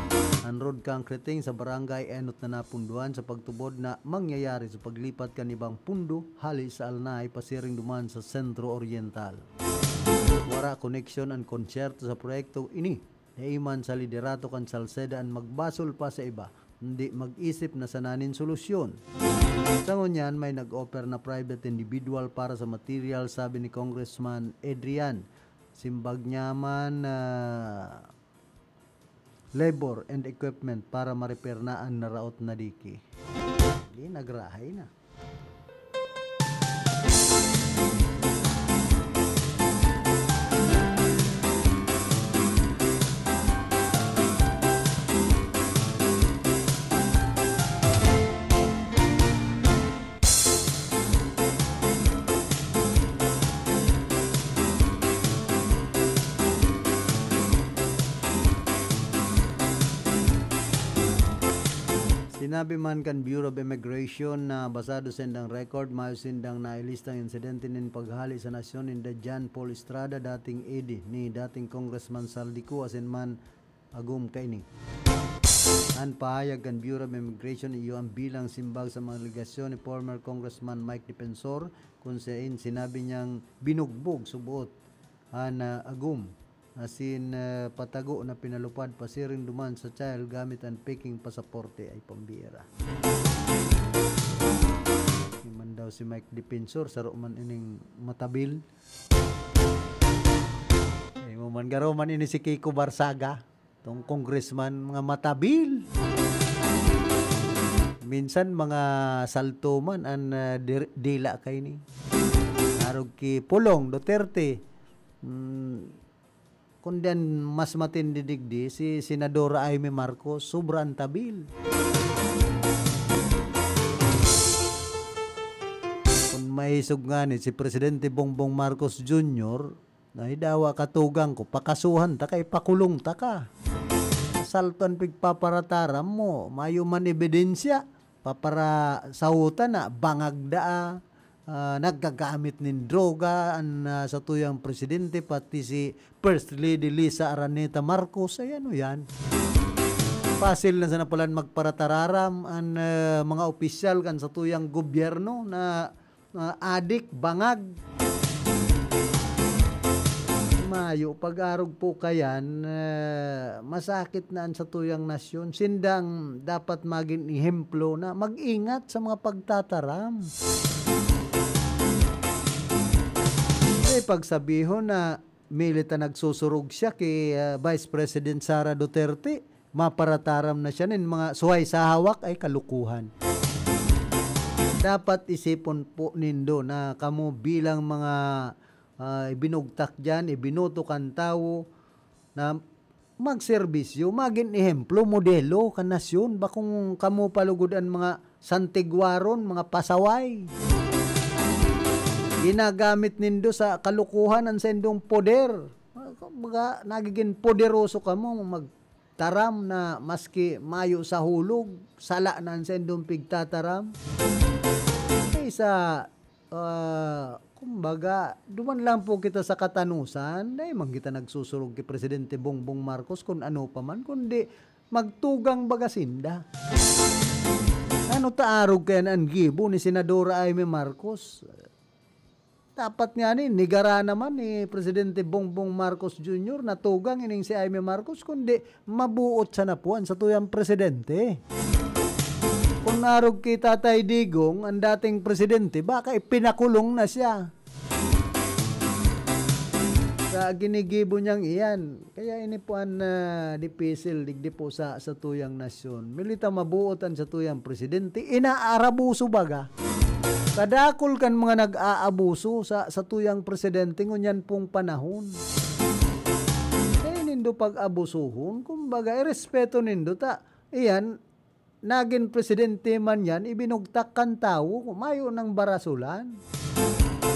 Speaker 12: Ang road concreting sa barangay enot na napunduan sa pagtubod na mangyayari sa paglipat kan ibang pundo hali sa alnay pasiring duman sa Centro Oriental. Wara connection and konsyerto sa proyekto ini. Naiman sa liderato kan Salceda ang magbasol pa sa iba. Hindi mag-isip na sananin solusyon. Sa ngunyan, may nag-offer na private individual para sa material, sabi ni Congressman Adrian. Simbag niya man labor and equipment para ma-repair na ang naraot na diki. Hindi, nagrahay na. Sinabi man kan Bureau of Immigration na basado sa indang record, mayo sindang nailistang insidente nin paghali sa nasyon in Jan Paul Estrada, dating AD ni dating Congressman Saldico asin man agum kaining. Ang pahayag ang Bureau of Immigration iyo ang bilang simbag sa mga aligasyon ni former Congressman Mike Defensor kung sinabi niyang binugbog subuot ang agum asin patago na pinalupad pasiring duman sa child gamit ang peking pasaporte ay pambira. Iman daw si Mike Defensor sa man ining matabil. Ay mo man garo man ini si Kiko Barsaga. Tong congressman mga matabil. Minsan mga salto man ang dila kay ni. Arog ki Pulong Duterte. Kundi mas matindi digdi si Senadora Amy Marcos sobrang tabil. Kung maisog nga ni si Presidente Bongbong Marcos Jr. na hidawa katugang ko pakasuhan ta kay pakulong ta ka. Salton pigpaparataram mo, mayo man ebidensya, papara sautan na, bangag daa, naggagamit nin droga, sa tuyang presidente, pati si First Lady Lisa Araneta Marcos, ay ano yan. Pasil na sa napalan magparatararam, ang mga opisyal kan sa tuyang gobyerno na adik, bangag, mayo pag-arog po kayan masakit na sa tuyang nasyon sindang dapat maging ehemplo na mag-ingat sa mga pagtataram. Pagsabihon na milita nagsusurog siya kay Vice President Sara Duterte, maparataram na siya ng mga suway sa hawak ay kalukuhan. Dapat isipon po nindo na kamo bilang mga ibinugtak dyan, ibinuto kan tao na magserbisyo, maging ehemplo, modelo kan nasyon. Bakong kamo palugodan mga santigwaron, mga pasaway. Ginagamit nindo sa kalukuhan ang sendong poder. Mga nagiging poderoso kamo, magtaram na maski mayo sa hulog, sala na ang sendong pigtataram. Kaysa kumbaga, duman lang po kita sa katanusan, ay man kita nagsusurog kay Presidente Bongbong Marcos kung ano pa man, kundi magtugang bagasinda. Ano taarog kaya ang gibo ni Senadora Amy Marcos? Dapat nga ni, nigara naman ni Presidente Bongbong Marcos Jr. na tugang ining si Amy Marcos, kundi mabuot sa napuan sa tuyang presidente. Kung narog kay Tatay Digong, ang dating presidente, baka ipinakulong na siya. Sa ginigibo niyang iyan. Kaya ini po ang dipisil, digdi po sa tuyang nasyon. Milita mabuotan sa tuyang presidente, inaarabuso baga. Kadakol kan mga nag-aabuso sa tuyang presidente, ngunyan pong panahon. Kaya nindo pag-abusuhon, kumbaga, irespeto nindo ta. Iyan, naging presidente man yan, ibinugtak kan tao, kumayo ng barasulan.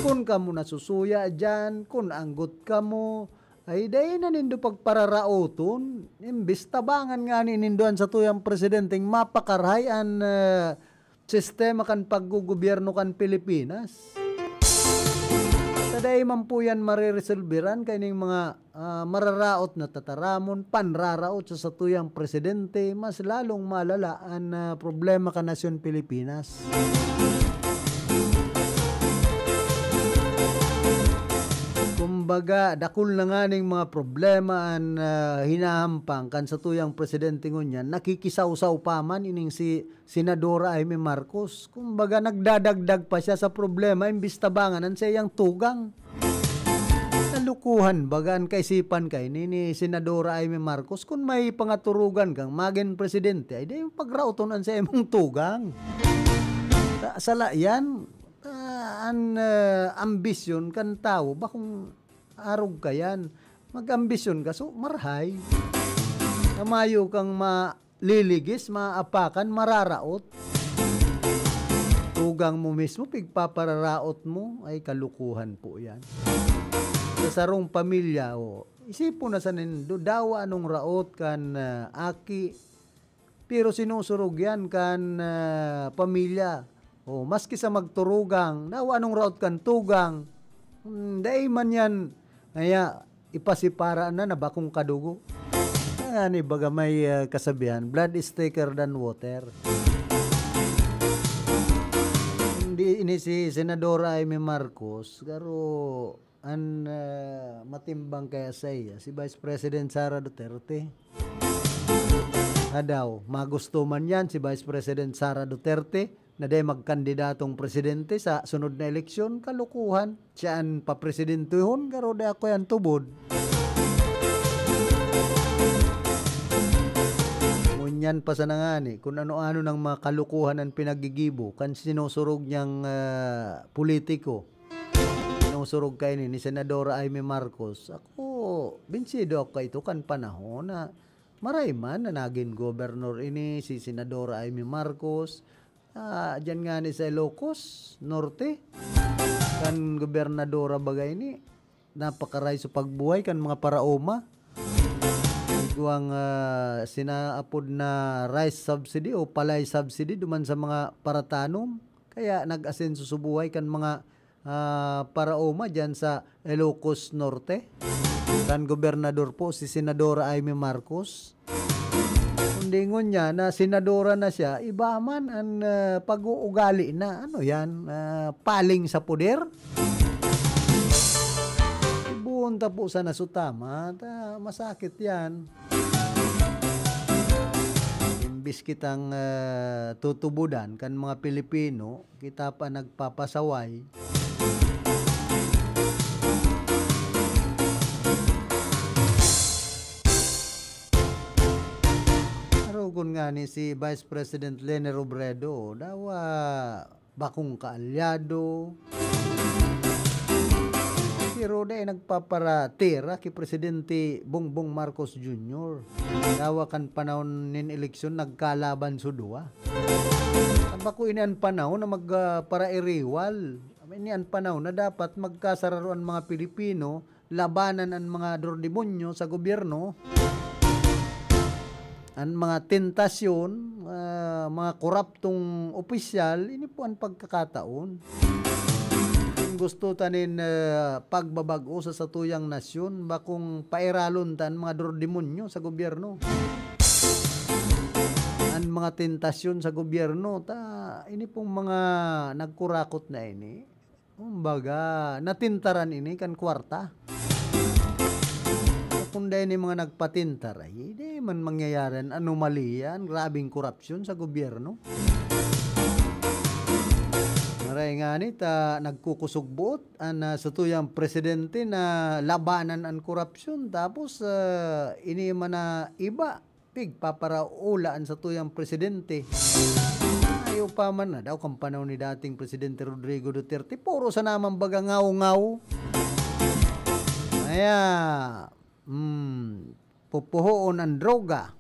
Speaker 12: Kung ka mo nasusuya dyan, kung anggot ka mo, ay dahi na nindo pagpararauton, imbis tabangan nga ninindoan sa tuyang presidenteng mapakarhay ang sistema kan paggugobyerno kan Pilipinas. Taday man po yan mariresolveran kayong mga mararaot na tataramon, panraraot sa tuyang presidente, mas lalong malala ang problema ka nasyon Pilipinas. Kumbaga, dakul na nga ning mga problema ang hinahampang kan sa tuyang presidente ngunyan, nakikisaw-saw pa man ining si Senadora Amy Marcos. Kumbaga, nagdadagdag pa siya sa problema, imbis tabangan ang siyang tugang. Nalukuhan bagan kaisipan kay ni Senadora Amy Marcos, kung may pangaturugan kang maging presidente, ay di yung pagrauton ang siyang tugang. Sala yan, ang ambisyon kan tao, bakong arog ka yan, mag-ambisyon ka, so marhay. Kamayo kang maliligis, maapakan, mararaot. Tugang mo mismo, pigpapararaot mo, ay kalukuhan po yan. Sa sarong pamilya, isipo na sa nindo, dawa anong raot kan aki, pero sinusurog yan kan pamilya. Maski sa magturugang, dawa anong raot kan tugang, dahil man yan, kaya ipasipara na bakong kadugo. Nga ni baga may kasabihan, blood is thicker than water. Hindi ini si Senadora Amy Marcos, garo an matimbang kaya sa iya, si Vice President Sara Duterte. Daw, magusto man yan si Vice President Sara Duterte na day magkandidatong presidente sa sunod na eleksyon, kalukuhan. Siyaan pa presidente hon, garo day ako yan tubod. Ngunyan pa sa nangani, kung ano-ano ng mga kalukuhan ang pinagigibo, kan sinusurog niyang politiko. Sinusurog kayo ni Senadora Amy Marcos. Ako, binsido ako ito kan panahon na maray man na naging gobernador ini si Senadora Amy Marcos. Diyan nga ni sa Ilocos Norte kan gobernadora bagay ni napakaray sa pagbuhay kan mga paraoma iguang sinaapod na rice subsidy o palay subsidy duman sa mga paratanom kaya nag-asenso sa buhay kan mga paraoma diyan sa Ilocos Norte kan gobernador po si Senadora Amy Marcos. Dingon niya na senadora na siya, iba man ang pag-uugali na, ano yan, paling sa poder. Ibunta po sa nasutama, masakit yan. Imbis kitang tutubudan kan mga Pilipino, kita pa nagpapasaway. Kung nga ni si Vice President Leni Robredo dawa bakong kaalyado si Roda ay nagpaparatira kay Presidente Bongbong Marcos Jr. Dawa kan panahon nin eleksyon nagkalaban sa duwa. Bako ini ang panahon na magparairiwal. Ini ang panahon na dapat magkasararuan mga Pilipino labanan ang mga dordemonyo sa gobyerno. Ang mga tentasyon, mga koraptong opisyal, ini po ang pagkakataon. Kung gusto tanin pagbabago sa satuyang nasyon, bakong pairalon tan mga dordemonyo sa gobyerno. Ang mga tentasyon sa gobyerno, ini pong mga nagkurakot na ini, kumbaga, natintaran ini kan kwarta. Kung dahil ni mga nagpatintar, ay di man mangyayaran anomalian, grabing korupsyon sa gobyerno. Maray nga ni, nagkukusugbuot ang satuyang presidente na labanan ang korupsyon. Tapos, ini man na iba, pigpaparaulaan sa tuyang presidente. Ayaw pa man na daw kang panahon ni dating Presidente Rodrigo Duterte. Puro sa naman baga ngaw-ngaw. Kaya, pupuhoon ang droga,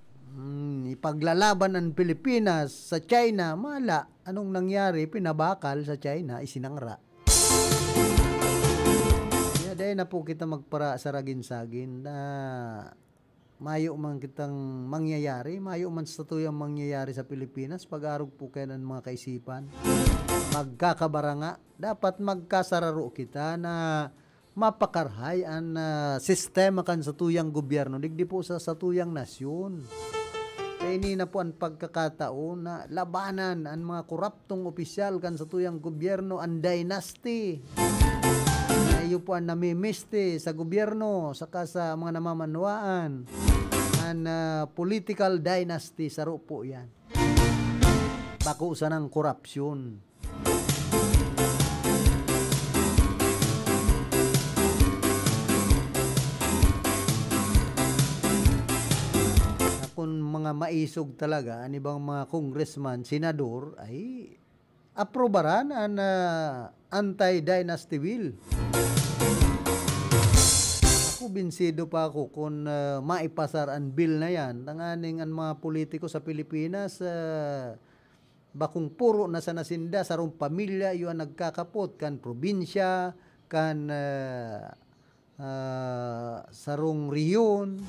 Speaker 12: ipaglalaban ang Pilipinas sa China, mala, anong nangyari, pinabakal sa China, isinangra. Kaya dahil na po kita magpara sa ragin-sagin na mayo man kitang mangyayari, mayo man sa tuyang mangyayari sa Pilipinas, pag-arog po kayo ng mga kaisipan, magkakabaranga, dapat magkasararo kita na mapakarhay ang sistema kan sa tuyang gobyerno, digdi po sa tuyang nasyon. Kaya ini na po ang pagkakataon na labanan ang mga koruptong opisyal kan sa tuyang gobyerno, ang dynasty. Ayo po ang namimiste sa gobyerno, saka sa mga namamanuaan. Ang political dynasty, saro po yan. Bako sa ng korupsyon. Kung mga maisog talaga, ani bang mga congressman, senador, ay aprobaran ang anti-dynasty bill. Ako binsido pa ako kung maipasar ang bill na yan. Tanganing ang mga politiko sa Pilipinas, bakong puro na sa nasinda, sarong pamilya, yun nagkakapot, kan probinsya, kan sarong riyon.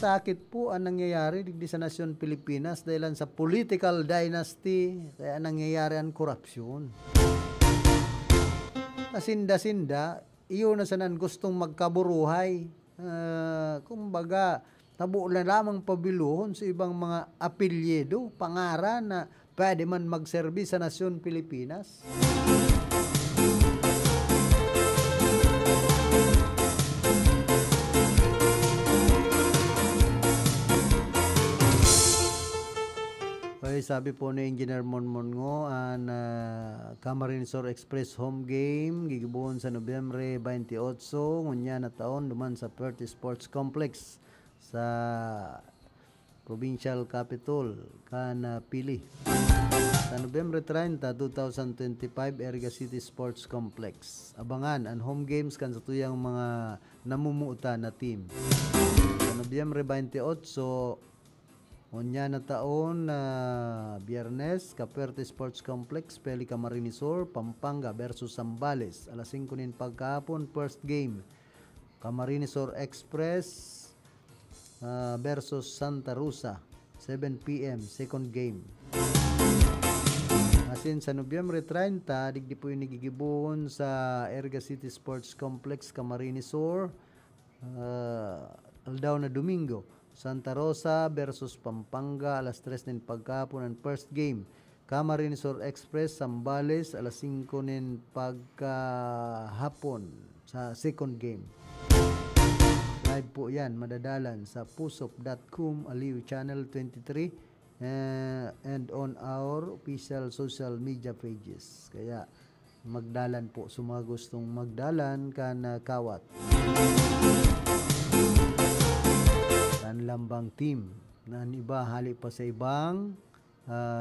Speaker 12: Sakit po ang nangyayari digdi sa nasyon Pilipinas dahil sa political dynasty, kaya nangyayari ang korupsyon. Kasinda-sinda, iyon na sanan gustong magkaburuhay, Kumbaga, tabo na lamang pabiluhon sa ibang mga apelyido, pangaran na pwede man magserbi sa nasyon Pilipinas. Okay, sabi po ni Engineer Monmongo, Camarines Sur Express home game gigibuon sa Nobyembre 28 ngunya na taon duman sa Perth Sports Complex sa Provincial Capital kan Pili. Sa Nobyembre 30, 2025 Erga City Sports Complex. Abangan ang home games kan sa tuyang mga namumuuta na team. Sa Nobyembre 28 Unya na taon na Biyernes, Caperte Sports Complex, Peli Camarines Sur, Pampanga versus Zambales. Alas 5 nin pagkahapon, first game. Camarines Sur Express versus Santa Rosa, 7 p.m., second game. Asin sa Nobyembre 30, digdi po yung nagigibuon sa Erga City Sports Complex, Camarines Sur, aldaw na Domingo. Santa Rosa versus Pampanga, alas 3 nin pagkahapon ang first game. Camarines Sur Express, Zambales, alas 5 nin pagkahapon sa second game. Live po yan, madadalan sa pusop.com, Aliw Channel 23, and on our official social media pages. Kaya magdalan po, mga gustong magdalan kan kawat. Lambang team na iba hali pa sa ibang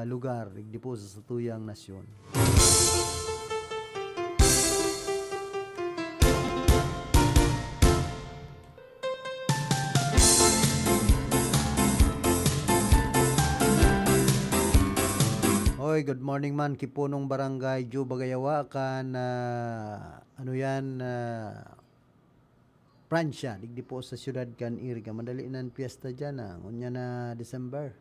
Speaker 12: lugar di po sa satuyang nasyon. Hoy, good morning man Kipunong Barangay Ju Bagayawa kan Pransya, digdi po sa siyudad kan Iriga. Madali na piyesta dyan ngunya na December.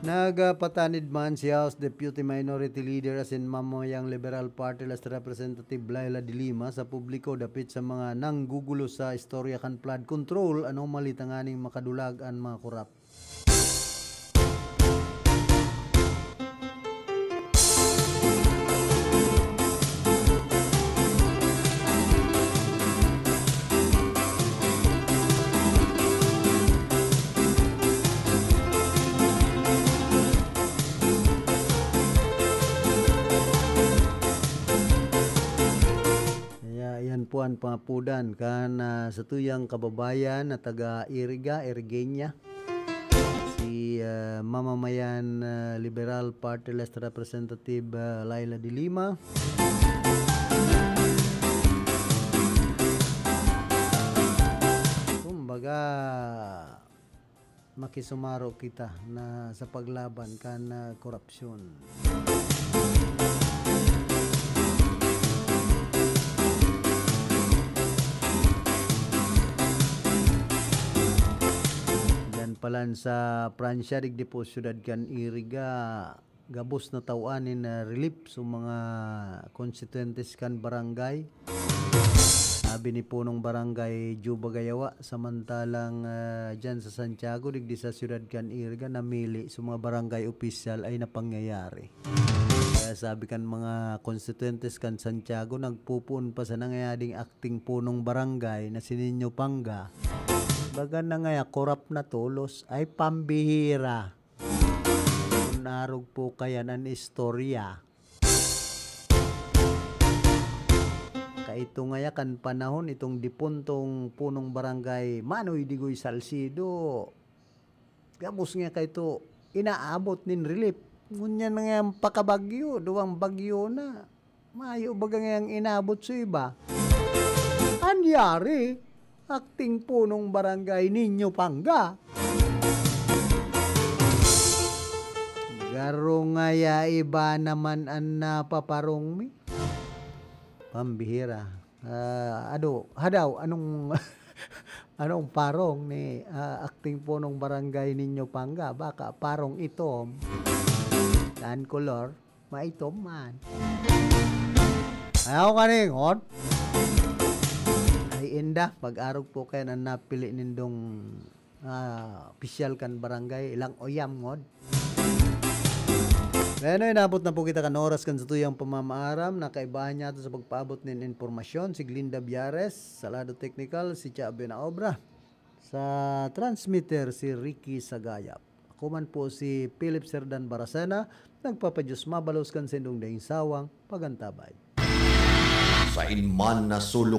Speaker 12: Nagapatanid man si House Deputy Minority Leader as in mamayang Liberal Party last Representative Laila de Lima sa publiko dapit sa mga nanggugulo sa istorya kan flood control anomaly tanganing makadulag ang mga korap. Puan Papudan kan sa tuyang kababayan na taga Irigenya si mamamayan Liberal Party List Representative Laila de Lima. Kumbaga makisumaro kita na sa paglaban kan korupsyon. Palan sa Pransya digdi po siyudad kan Iriga gabos na tawanin na relief sa mga constituentes kan barangay. Sabi ni punong barangay Ju Bagayawa samantalang dyan sa Santiago digdi sa siyudad kan Iriga namili sa mga barangay official ay napangyayari. Kaya sabi kan mga constituentes kan Santiago nagpupuon pa sa nangyayaring acting punong barangay na si Nino Panga. Baga na nga korap na tulos ay pambihira. Narog po kaya ng istorya. Kaito nga kan panahon itong dipuntong punong barangay Manoy Digoy Salcido. Gabos nga kaito inaabot nin relief. Ngunya na nga pakabagyo, duwang bagyo na. Mayo baga nga inaabot sa iba. Anyari? Akting punong barangay ninyo pangga. Garo nga ya iba naman ang napaparong mi. Pambihira. Hadaw, anong anong parong ni akting punong barangay ninyo pangga? Baka parong itom. Dan color, maitom man. Ayaw ka rin, hot? Ay inda, pag-arog po kayo na napili nindong official kan barangay, ilang oyam, hot? Ngayon ay nabot na po kita kan oras kan sa tuyang pamamaaram. Nakaibahan niya ito sa pagpaabot ng informasyon. Si Glinda Biares, sa lado technical, si Chabio na Obra. Sa transmitter, si Ricky Sagayap. Ako man po si Philip Serdan Baracena. Nagpapadyos mabalos kan sendong daing sawang pagantabay.
Speaker 1: Sa inman na sulok